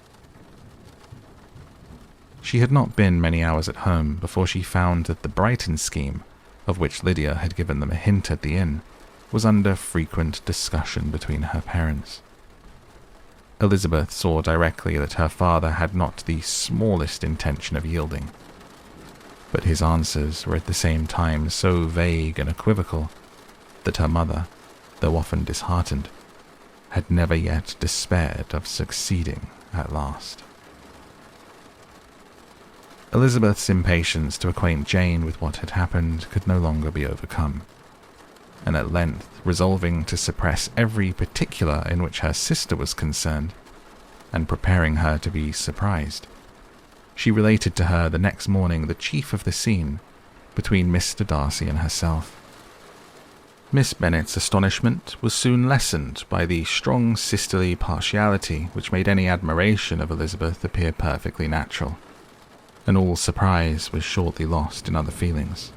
She had not been many hours at home before she found that the Brighton scheme, of which Lydia had given them a hint at the inn, was under frequent discussion between her parents. Elizabeth saw directly that her father had not the smallest intention of yielding, but his answers were at the same time so vague and equivocal that her mother, though often disheartened, had never yet despaired of succeeding at last. Elizabeth's impatience to acquaint Jane with what had happened could no longer be overcome, and at length, resolving to suppress every particular in which her sister was concerned, and preparing her to be surprised, she related to her the next morning the chief of the scene between Mr. Darcy and herself. Miss Bennet's astonishment was soon lessened by the strong sisterly partiality which made any admiration of Elizabeth appear perfectly natural, and all surprise was shortly lost in other feelings.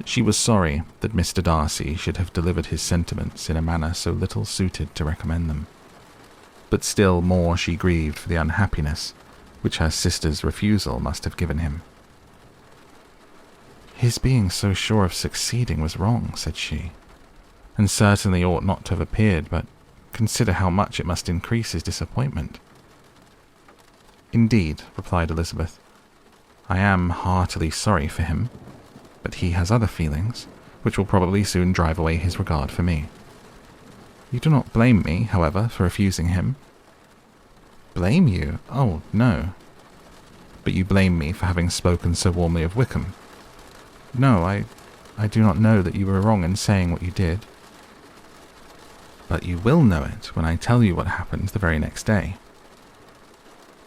She was sorry that Mr. Darcy should have delivered his sentiments in a manner so little suited to recommend them, but still more she grieved for the unhappiness which her sister's refusal must have given him. "His being so sure of succeeding was wrong," said she, "and certainly ought not to have appeared, but consider how much it must increase his disappointment." "Indeed," replied Elizabeth, "I am heartily sorry for him, but he has other feelings, which will probably soon drive away his regard for me. You do not blame me, however, for refusing him?" "Blame you? Oh, no." "But you blame me for having spoken so warmly of Wickham?" "No, I do not know that you were wrong in saying what you did." "But you will know it when I tell you what happened the very next day."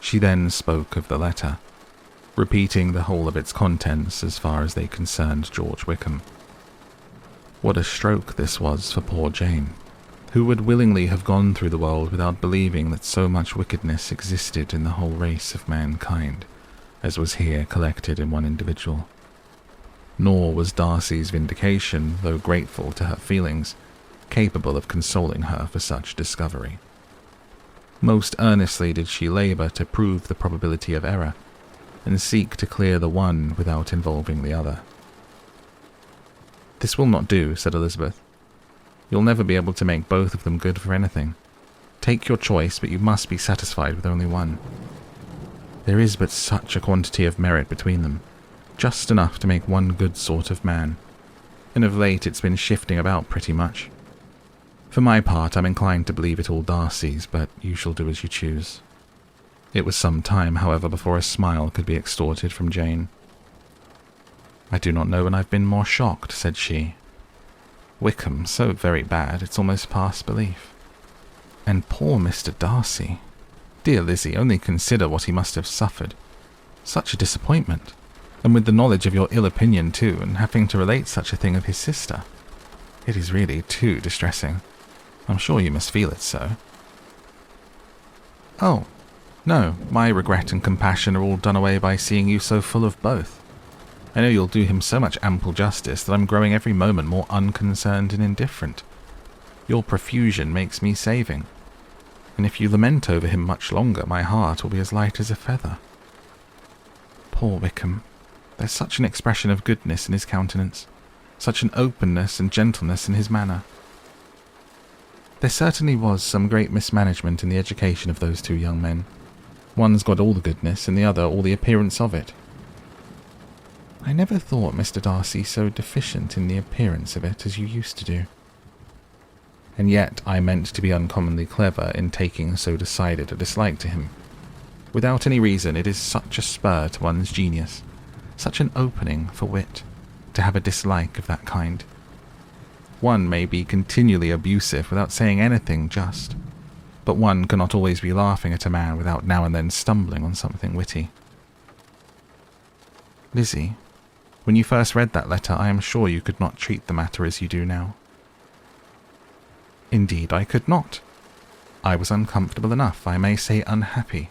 She then spoke of the letter, repeating the whole of its contents as far as they concerned George Wickham. What a stroke this was for poor Jane, who would willingly have gone through the world without believing that so much wickedness existed in the whole race of mankind, as was here collected in one individual. Nor was Darcy's vindication, though grateful to her feelings, capable of consoling her for such discovery. Most earnestly did she labour to prove the probability of error, and seek to clear the one without involving the other. "This will not do," said Elizabeth. "You'll never be able to make both of them good for anything. Take your choice, but you must be satisfied with only one. There is but such a quantity of merit between them, just enough to make one good sort of man, and of late it's been shifting about pretty much. For my part, I'm inclined to believe it all Darcy's, but you shall do as you choose." It was some time, however, before a smile could be extorted from Jane. "I do not know when I've been more shocked," said she. "Wickham, so very bad, it's almost past belief. And poor Mr. Darcy. Dear Lizzie, only consider what he must have suffered. Such a disappointment, and with the knowledge of your ill opinion too, and having to relate such a thing of his sister. It is really too distressing. I'm sure you must feel it so." "Oh, no, my regret and compassion are all done away by seeing you so full of both. I know you'll do him so much ample justice that I'm growing every moment more unconcerned and indifferent. Your profusion makes me saving, and if you lament over him much longer, my heart will be as light as a feather. Poor Wickham, there's such an expression of goodness in his countenance, such an openness and gentleness in his manner. There certainly was some great mismanagement in the education of those two young men. One's got all the goodness, and the other all the appearance of it." "I never thought Mr. Darcy so deficient in the appearance of it as you used to do." "And yet I meant to be uncommonly clever in taking so decided a dislike to him. Without any reason, it is such a spur to one's genius, such an opening for wit, to have a dislike of that kind. One may be continually abusive without saying anything just, but one cannot always be laughing at a man without now and then stumbling on something witty. Lizzie, when you first read that letter, I am sure you could not treat the matter as you do now." "Indeed, I could not. I was uncomfortable enough, I may say unhappy.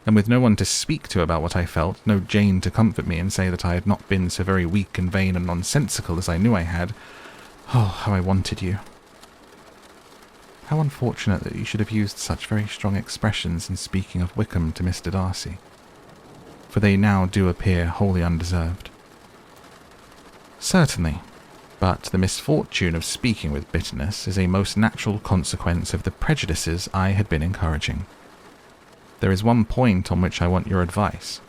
And with no one to speak to about what I felt, no Jane to comfort me and say that I had not been so very weak and vain and nonsensical as I knew I had. Oh, how I wanted you. How unfortunate that you should have used such very strong expressions in speaking of Wickham to Mr. Darcy, for they now do appear wholly undeserved." "Certainly, but the misfortune of speaking with bitterness is a most natural consequence of the prejudices I had been encouraging. There is one point on which I want your advice.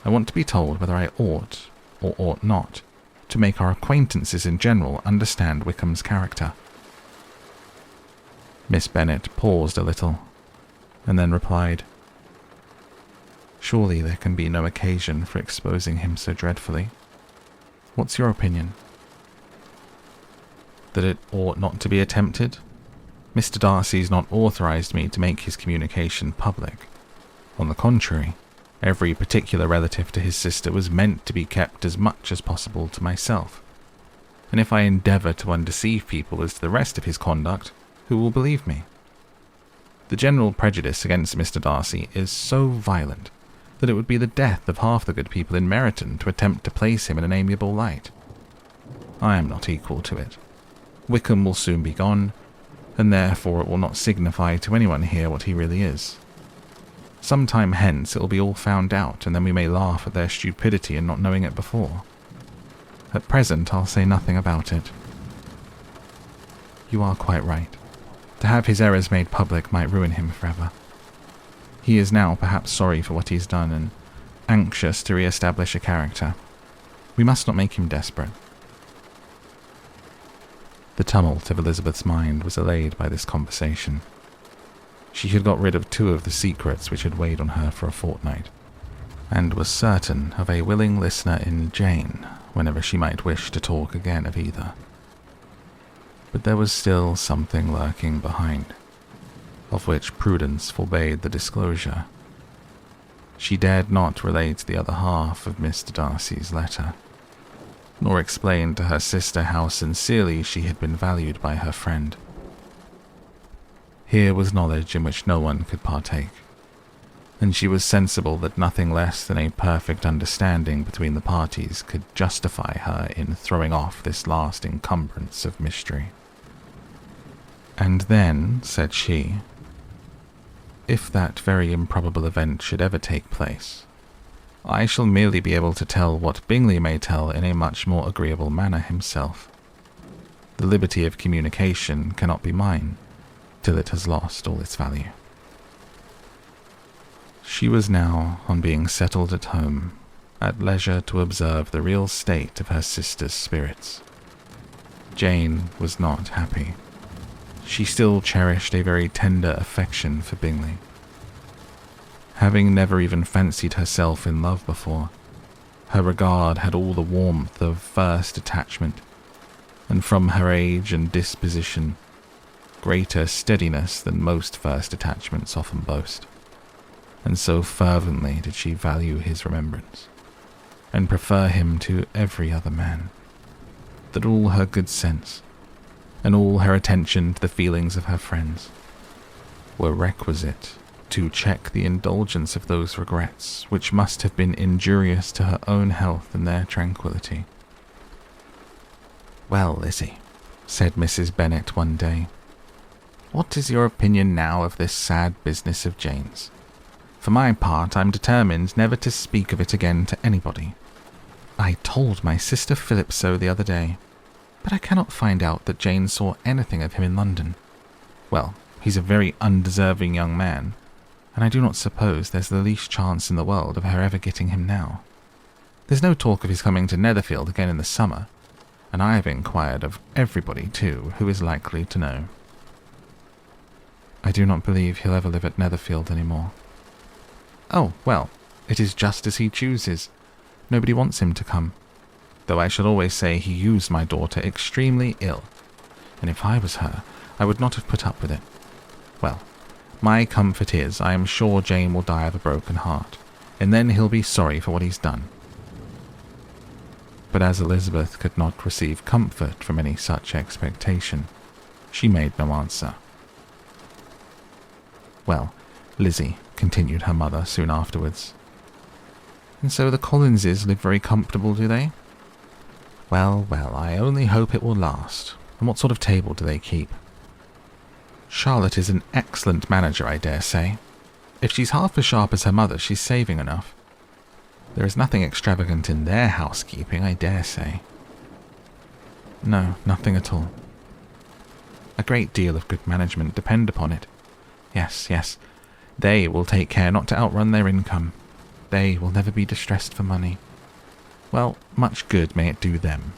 I want to be told whether I ought, or ought not, to make our acquaintances in general understand Wickham's character." Miss Bennet paused a little, and then replied, Surely there can be no occasion for exposing him so dreadfully. What's your opinion? That it ought not to be attempted? Mr. Darcy's not authorized me to make his communication public. On the contrary, every particular relative to his sister was meant to be kept as much as possible to myself. And if I endeavour to undeceive people as to the rest of his conduct, who will believe me? The general prejudice against Mr. Darcy is so violent that it would be the death of half the good people in Meryton to attempt to place him in an amiable light. I am not equal to it. Wickham will soon be gone, and therefore it will not signify to anyone here what he really is. Some time hence it will be all found out, and then we may laugh at their stupidity in not knowing it before. At present I'll say nothing about it. You are quite right. To have his errors made public might ruin him forever. He is now perhaps sorry for what he's done and anxious to re-establish a character. We must not make him desperate. The tumult of Elizabeth's mind was allayed by this conversation. She had got rid of 2 of the secrets which had weighed on her for a fortnight, and was certain of a willing listener in Jane whenever she might wish to talk again of either. But there was still something lurking behind, of which prudence forbade the disclosure. She dared not relate the other half of Mr. Darcy's letter, nor explain to her sister how sincerely she had been valued by her friend. Here was knowledge in which no one could partake, and she was sensible that nothing less than a perfect understanding between the parties could justify her in throwing off this last encumbrance of mystery. And then, said she, if that very improbable event should ever take place, I shall merely be able to tell what Bingley may tell in a much more agreeable manner himself. The liberty of communication cannot be mine till it has lost all its value. She was now, on being settled at home, at leisure to observe the real state of her sister's spirits. Jane was not happy. She still cherished a very tender affection for Bingley. Having never even fancied herself in love before, her regard had all the warmth of first attachment, and from her age and disposition, greater steadiness than most first attachments often boast. And so fervently did she value his remembrance, and prefer him to every other man, that all her good sense, and all her attention to the feelings of her friends, were requisite to check the indulgence of those regrets which must have been injurious to her own health and their tranquillity. "Well, Lizzie," said Mrs. Bennet one day, "what is your opinion now of this sad business of Jane's? For my part, I'm determined never to speak of it again to anybody. I told my sister Philip so the other day, but I cannot find out that Jane saw anything of him in London. Well, he's a very undeserving young man, and I do not suppose there's the least chance in the world of her ever getting him now. There's no talk of his coming to Netherfield again in the summer, and I have inquired of everybody, too, who is likely to know." "I do not believe he'll ever live at Netherfield any more." "Oh, well, it is just as he chooses. Nobody wants him to come, though I shall always say he used my daughter extremely ill, and if I was her, I would not have put up with it. Well, my comfort is, I am sure Jane will die of a broken heart, and then he'll be sorry for what he's done." But as Elizabeth could not receive comfort from any such expectation, she made no answer. "Well, Lizzie," continued her mother soon afterwards, "and so the Collinses live very comfortable, do they? Well, well, I only hope it will last. And what sort of table do they keep? Charlotte is an excellent manager, I dare say. If she's half as sharp as her mother, she's saving enough. There is nothing extravagant in their housekeeping, I dare say." "No, nothing at all." "A great deal of good management, depend upon it. Yes, yes, they will take care not to outrun their income. They will never be distressed for money. Well, much good may it do them.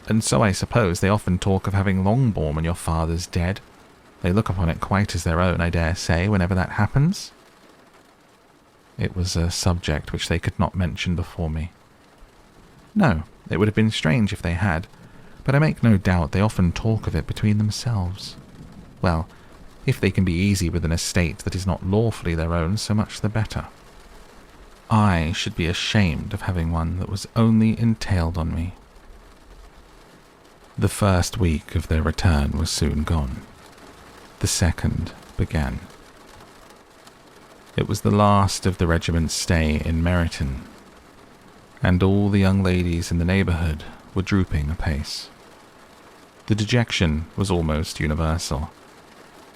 And so I suppose they often talk of having Longbourn when your father's dead. They look upon it quite as their own, I dare say, whenever that happens." it was a subject which they could not mention before me. No, it would have been strange if they had, but I make no doubt they often talk of it between themselves. Well, if they can be easy with an estate that is not lawfully their own, so much the better. I should be ashamed of having one that was only entailed on me. The first week of their return was soon gone. The second began. It was the last of the regiment's stay in Meryton, and all the young ladies in the neighbourhood were drooping apace. The dejection was almost universal.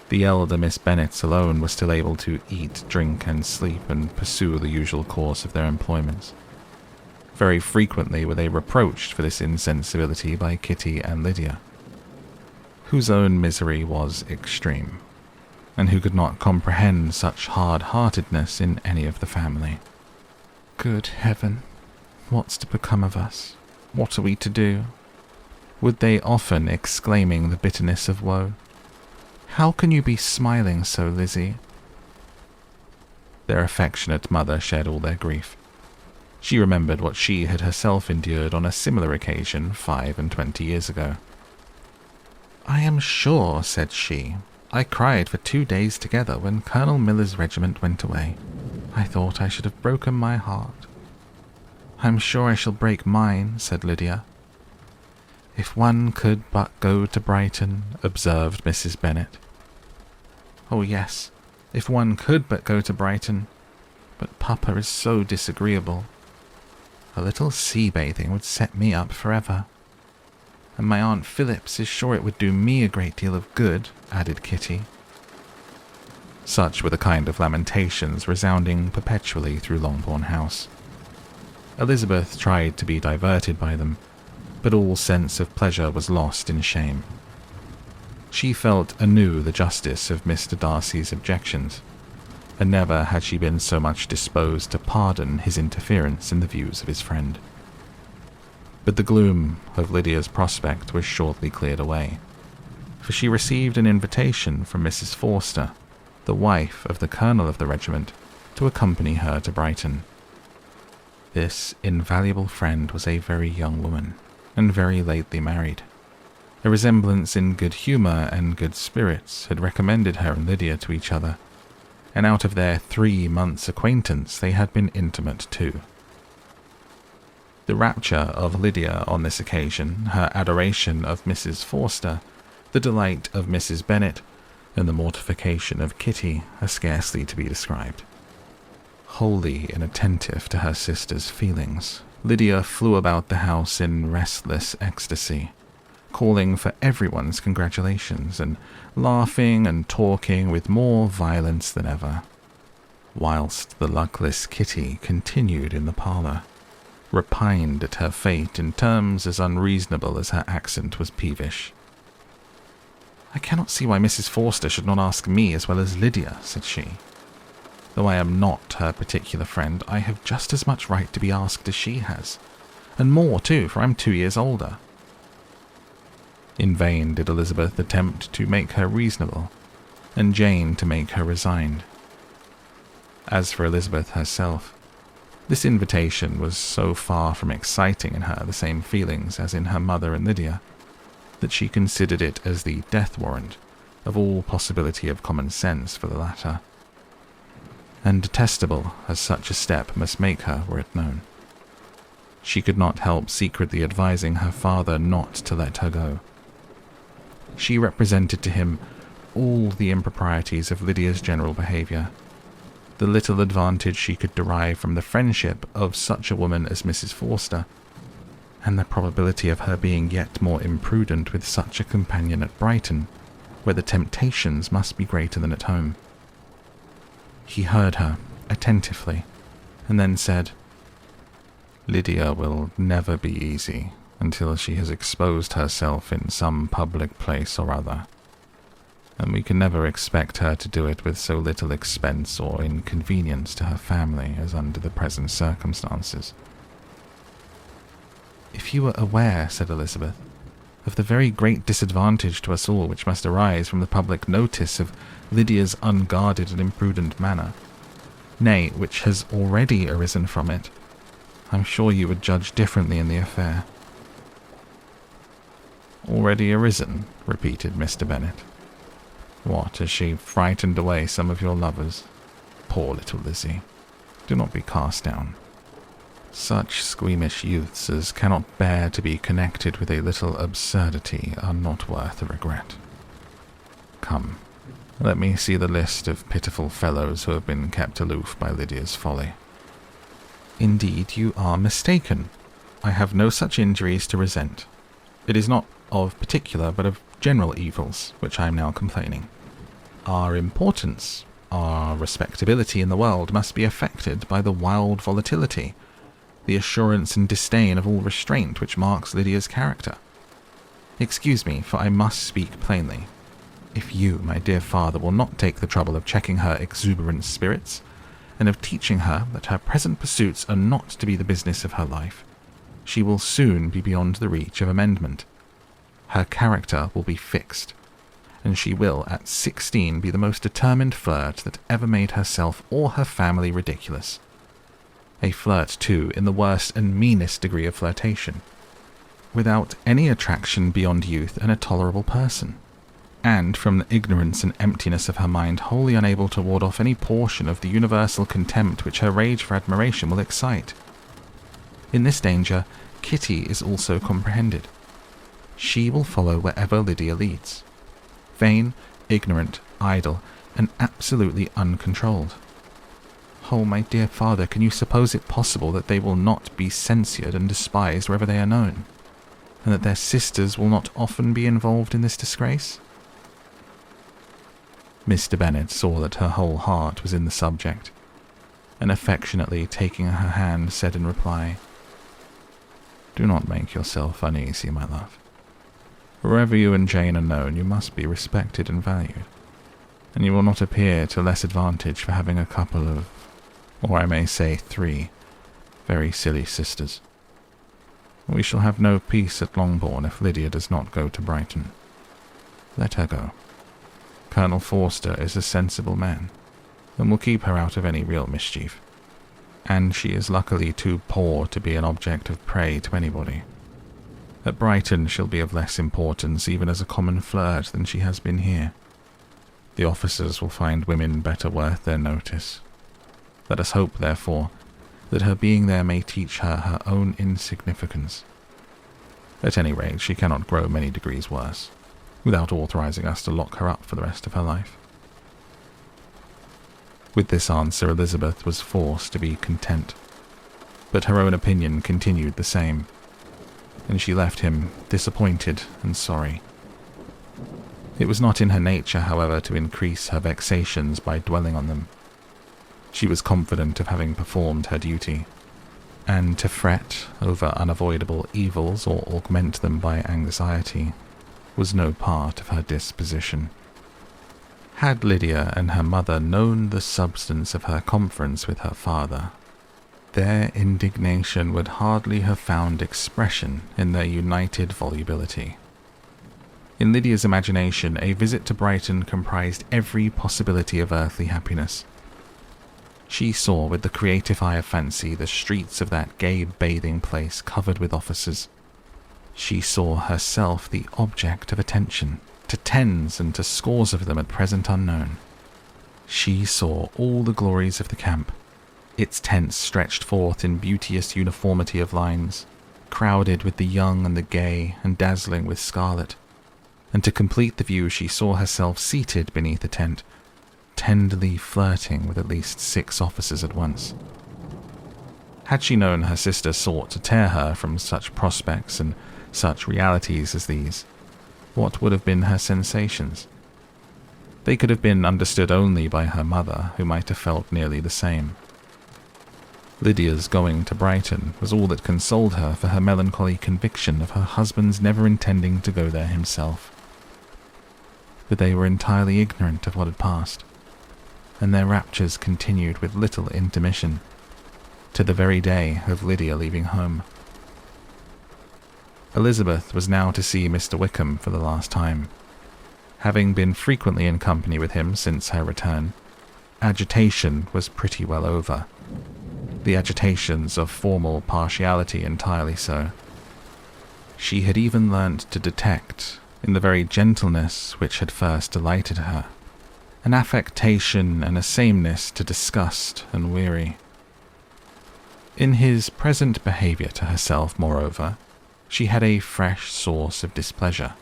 The elder Miss Bennets alone were still able to eat, drink, and sleep and pursue the usual course of their employments. Very frequently were they reproached for this insensibility by Kitty and Lydia, whose own misery was extreme, and who could not comprehend such hard-heartedness in any of the family. "Good heaven, what's to become of us? What are we to do?" would they often exclaiming the bitterness of woe. "How can you be smiling so, Lizzie?" Their affectionate mother shared all their grief. She remembered what she had herself endured on a similar occasion 25 years ago. "I am sure," said she, "I cried for 2 days together when Colonel Miller's regiment went away. I thought I should have broken my heart." "I'm sure I shall break mine," said Lydia. "If one could but go to Brighton," observed Mrs. Bennet. "Oh yes, if one could but go to Brighton. But Papa is so disagreeable. A little sea-bathing would set me up forever. And my Aunt Phillips is sure it would do me a great deal of good," added Kitty. Such were the kind of lamentations resounding perpetually through Longbourn House. Elizabeth tried to be diverted by them, but all sense of pleasure was lost in shame. She felt anew the justice of Mr. Darcy's objections, and never had she been so much disposed to pardon his interference in the views of his friend. But the gloom of Lydia's prospect was shortly cleared away, for she received an invitation from Mrs. Forster, the wife of the colonel of the regiment, to accompany her to Brighton. This invaluable friend was a very young woman, and very lately married. A resemblance in good humour and good spirits had recommended her and Lydia to each other, and out of their 3 months' acquaintance they had been intimate too. The rapture of Lydia on this occasion, her adoration of Mrs. Forster, the delight of Mrs. Bennet, and the mortification of Kitty are scarcely to be described. Wholly inattentive to her sister's feelings, Lydia flew about the house in restless ecstasy, calling for everyone's congratulations and laughing and talking with more violence than ever, whilst the luckless Kitty continued in the parlour, repined at her fate in terms as unreasonable as her accent was peevish. "I cannot see why Mrs. Forster should not ask me as well as Lydia," said she. "Though I am not her particular friend, I have just as much right to be asked as she has, and more too, for I'm 2 years older." In vain did Elizabeth attempt to make her reasonable, and Jane to make her resigned. As for Elizabeth herself, this invitation was so far from exciting in her the same feelings as in her mother and Lydia, that she considered it as the death warrant of all possibility of common sense for the latter, and detestable as such a step must make her were it known. She could not help secretly advising her father not to let her go. She represented to him all the improprieties of Lydia's general behaviour, the little advantage she could derive from the friendship of such a woman as Mrs. Forster, and the probability of her being yet more imprudent with such a companion at Brighton, where the temptations must be greater than at home. He heard her attentively, and then said, "Lydia will never be easy until she has exposed herself in some public place or other, and we can never expect her to do it with so little expense or inconvenience to her family as under the present circumstances." "If you were aware," said Elizabeth, "of the very great disadvantage to us all which must arise from the public notice of Lydia's unguarded and imprudent manner, nay, which has already arisen from it, I'm sure you would judge differently in the affair." "Already arisen?" repeated Mr. Bennet. "What, has she frightened away some of your lovers? Poor little Lizzie. Do not be cast down. Such squeamish youths as cannot bear to be connected with a little absurdity are not worth a regret. Come, let me see the list of pitiful fellows who have been kept aloof by Lydia's folly." "Indeed, you are mistaken. I have no such injuries to resent. It is not of particular, but of general evils, which I am now complaining. Our importance, our respectability in the world must be affected by the wild volatility, the assurance and disdain of all restraint which marks Lydia's character. Excuse me, for I must speak plainly. If you, my dear father, will not take the trouble of checking her exuberant spirits, and of teaching her that her present pursuits are not to be the business of her life, she will soon be beyond the reach of amendment. Her character will be fixed, and she will, at 16, be the most determined flirt that ever made herself or her family ridiculous. A flirt, too, in the worst and meanest degree of flirtation, without any attraction beyond youth and a tolerable person, and from the ignorance and emptiness of her mind wholly unable to ward off any portion of the universal contempt which her rage for admiration will excite. In this danger, Kitty is also comprehended. She will follow wherever Lydia leads, vain, ignorant, idle, and absolutely uncontrolled. Oh, my dear father, can you suppose it possible that they will not be censured and despised wherever they are known, and that their sisters will not often be involved in this disgrace?" Mr. Bennet saw that her whole heart was in the subject, and affectionately taking her hand, said in reply, "Do not make yourself uneasy, my love. Wherever you and Jane are known, you must be respected and valued, and you will not appear to less advantage for having a couple of, or I may say 3, very silly sisters. We shall have no peace at Longbourn if Lydia does not go to Brighton. Let her go. Colonel Forster is a sensible man, and will keep her out of any real mischief, and she is luckily too poor to be an object of prey to anybody. At Brighton she'll be of less importance even as a common flirt than she has been here. The officers will find women better worth their notice. Let us hope, therefore, that her being there may teach her her own insignificance. At any rate, she cannot grow many degrees worse, without authorizing us to lock her up for the rest of her life." With this answer, Elizabeth was forced to be content, but her own opinion continued the same, and she left him disappointed and sorry. It was not in her nature, however, to increase her vexations by dwelling on them. She was confident of having performed her duty, and to fret over unavoidable evils or augment them by anxiety was no part of her disposition. Had Lydia and her mother known the substance of her conference with her father, their indignation would hardly have found expression in their united volubility. In Lydia's imagination, a visit to Brighton comprised every possibility of earthly happiness. She saw with the creative eye of fancy the streets of that gay bathing place covered with officers. She saw herself the object of attention to tens and to scores of them at present unknown. She saw all the glories of the camp, its tents stretched forth in beauteous uniformity of lines, crowded with the young and the gay and dazzling with scarlet, and to complete the view she saw herself seated beneath a tent, tenderly flirting with at least 6 officers at once. Had she known her sister sought to tear her from such prospects and such realities as these, what would have been her sensations? They could have been understood only by her mother, who might have felt nearly the same. Lydia's going to Brighton was all that consoled her for her melancholy conviction of her husband's never intending to go there himself. But they were entirely ignorant of what had passed, and their raptures continued with little intermission, to the very day of Lydia leaving home. Elizabeth was now to see Mr. Wickham for the last time. Having been frequently in company with him since her return, agitation was pretty well over. The agitations of formal partiality entirely so. She had even learnt to detect, in the very gentleness which had first delighted her, an affectation and a sameness to disgust and weary. In his present behaviour to herself, moreover, she had a fresh source of displeasure,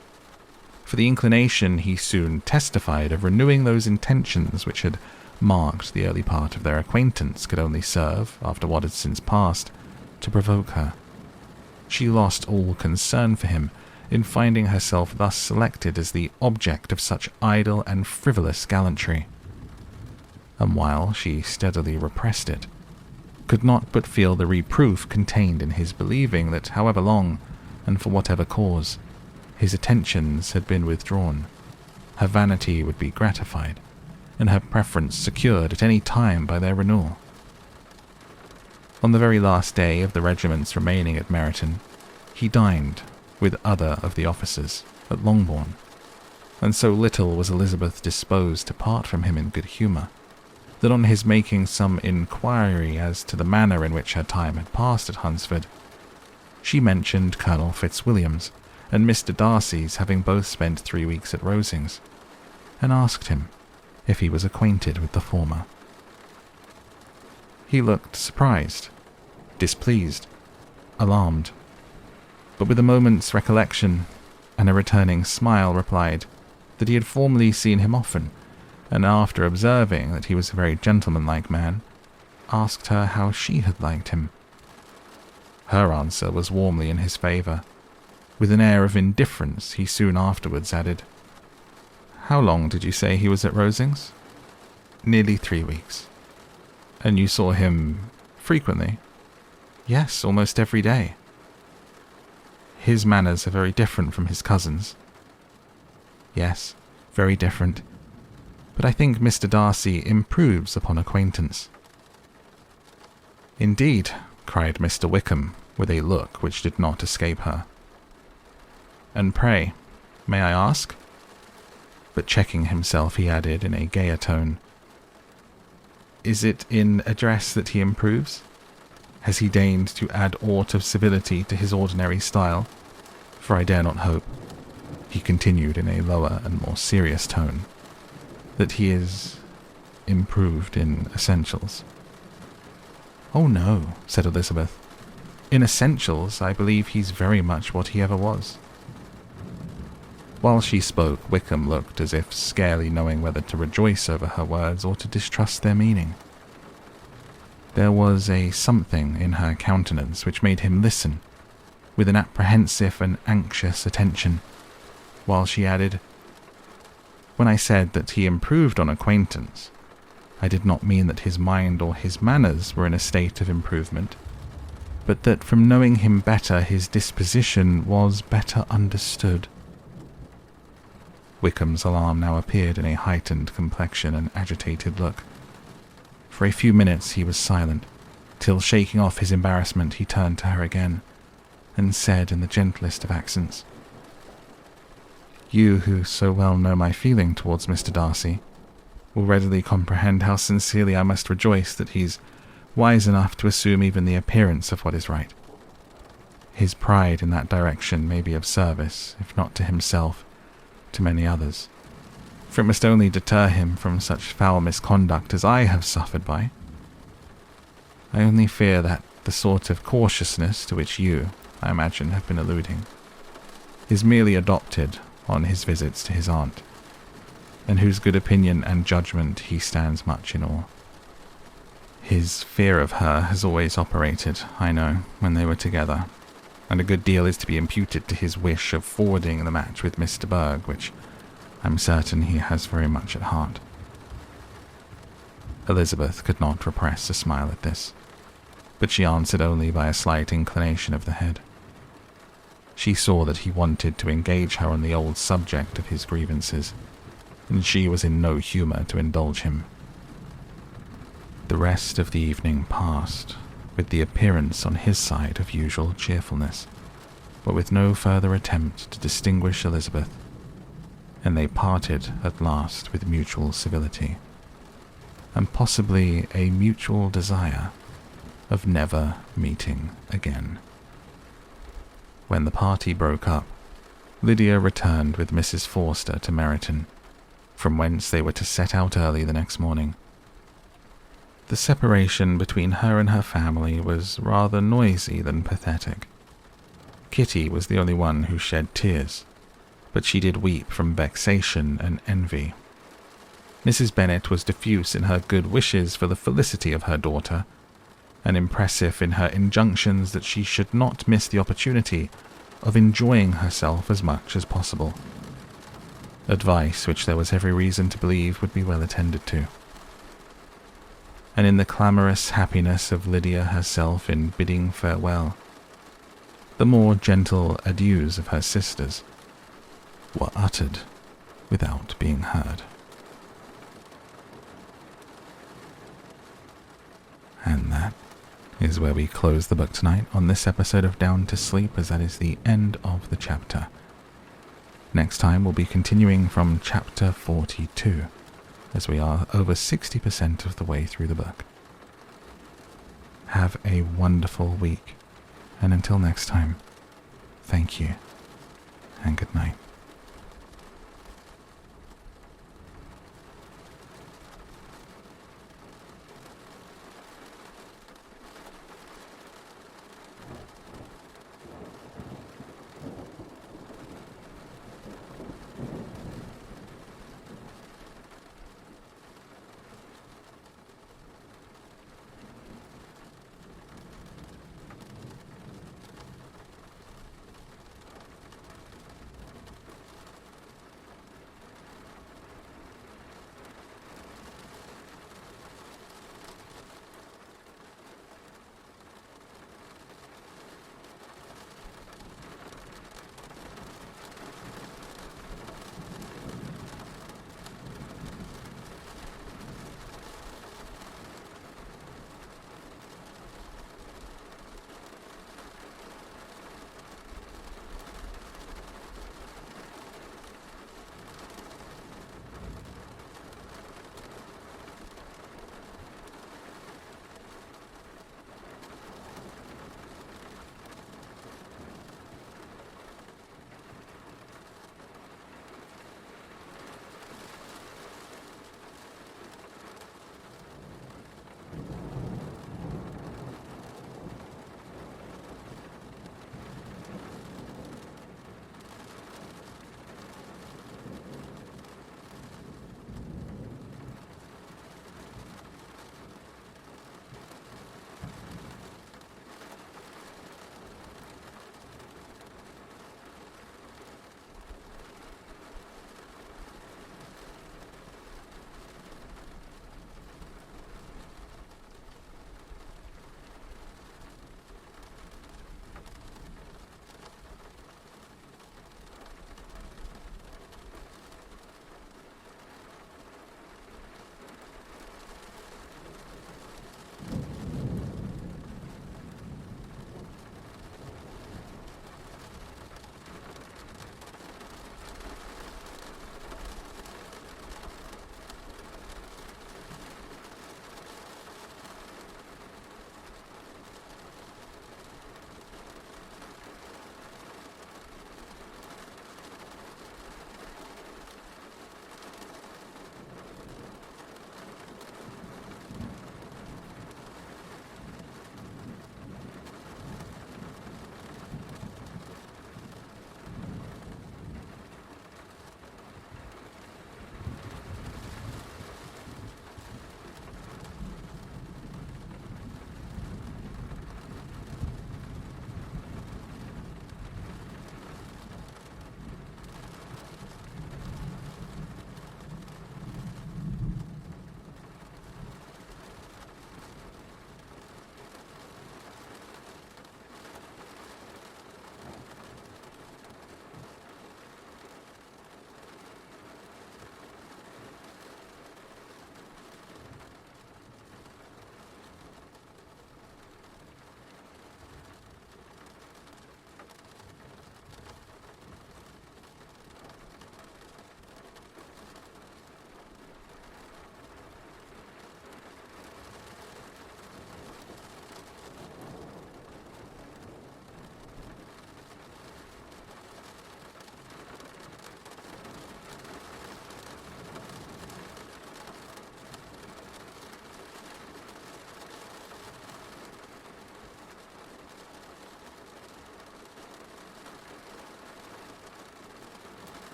for the inclination he soon testified of renewing those intentions which had marked the early part of their acquaintance could only serve, after what had since passed, to provoke her. She lost all concern for him in finding herself thus selected as the object of such idle and frivolous gallantry, and while she steadily repressed it, could not but feel the reproof contained in his believing that however long, and for whatever cause, his attentions had been withdrawn, her vanity would be gratified, and her preference secured at any time by their renewal. On the very last day of the regiment's remaining at Meryton, he dined with other of the officers at Longbourn, and so little was Elizabeth disposed to part from him in good humour, that on his making some inquiry as to the manner in which her time had passed at Hunsford, she mentioned Colonel Fitzwilliam's and Mr. Darcy's having both spent 3 weeks at Rosings, and asked him if he was acquainted with the former. He looked surprised, displeased, alarmed, but with a moment's recollection and a returning smile replied that he had formerly seen him often, and after observing that he was a very gentlemanlike man, asked her how she had liked him. Her answer was warmly in his favour. With an air of indifference, he soon afterwards added, "How long did you say he was at Rosings?" "Nearly 3 weeks." "And you saw him frequently?" "Yes, almost every day." "His manners are very different from his cousin's." "Yes, very different. But I think Mr. Darcy improves upon acquaintance." "Indeed," cried Mr. Wickham, with a look which did not escape her. "And pray, may I ask?" But checking himself, he added in a gayer tone, "Is it in address that he improves? Has he deigned to add aught of civility to his ordinary style? For I dare not hope," he continued in a lower and more serious tone, "that he is improved in essentials." "Oh no," said Elizabeth. "In essentials, I believe he's very much what he ever was." While she spoke, Wickham looked as if scarcely knowing whether to rejoice over her words or to distrust their meaning. There was a something in her countenance which made him listen, with an apprehensive and anxious attention, while she added, "When I said that he improved on acquaintance, I did not mean that his mind or his manners were in a state of improvement, but that from knowing him better his disposition was better understood." Wickham's alarm now appeared in a heightened complexion and agitated look. For a few minutes he was silent, till shaking off his embarrassment he turned to her again, and said in the gentlest of accents, "You who so well know my feeling towards Mr. Darcy will readily comprehend how sincerely I must rejoice that he's wise enough to assume even the appearance of what is right. His pride in that direction may be of service, if not to himself, to many others, for it must only deter him from such foul misconduct as I have suffered by. I only fear that the sort of cautiousness to which you, I imagine, have been alluding, is merely adopted on his visits to his aunt, and whose good opinion and judgment he stands much in awe. His fear of her has always operated, I know, when they were together, and a good deal is to be imputed to his wish of forwarding the match with Mr. Berg, which I'm certain he has very much at heart." Elizabeth could not repress a smile at this, but she answered only by a slight inclination of the head. She saw that he wanted to engage her on the old subject of his grievances, and she was in no humour to indulge him. The rest of the evening passed, with the appearance on his side of usual cheerfulness, but with no further attempt to distinguish Elizabeth, and they parted at last with mutual civility. and possibly a mutual desire of never meeting again. When the party broke up, Lydia returned with Mrs. Forster to Meryton, from whence they were to set out early the next morning. The separation between her and her family was rather noisy than pathetic. Kitty was the only one who shed tears, but she did weep from vexation and envy. Mrs. Bennet was diffuse in her good wishes for the felicity of her daughter, and impressive in her injunctions that she should not miss the opportunity of enjoying herself as much as possible. Advice which there was every reason to believe would be well attended to. And in the clamorous happiness of Lydia herself in bidding farewell, the more gentle adieus of her sisters were uttered without being heard. And that is where we close the book tonight on this episode of Down to Sleep, as that is the end of the chapter. Next time we'll be continuing from chapter 42, as we are over 60% of the way through the book. Have a wonderful week, and until next time, thank you, and good night.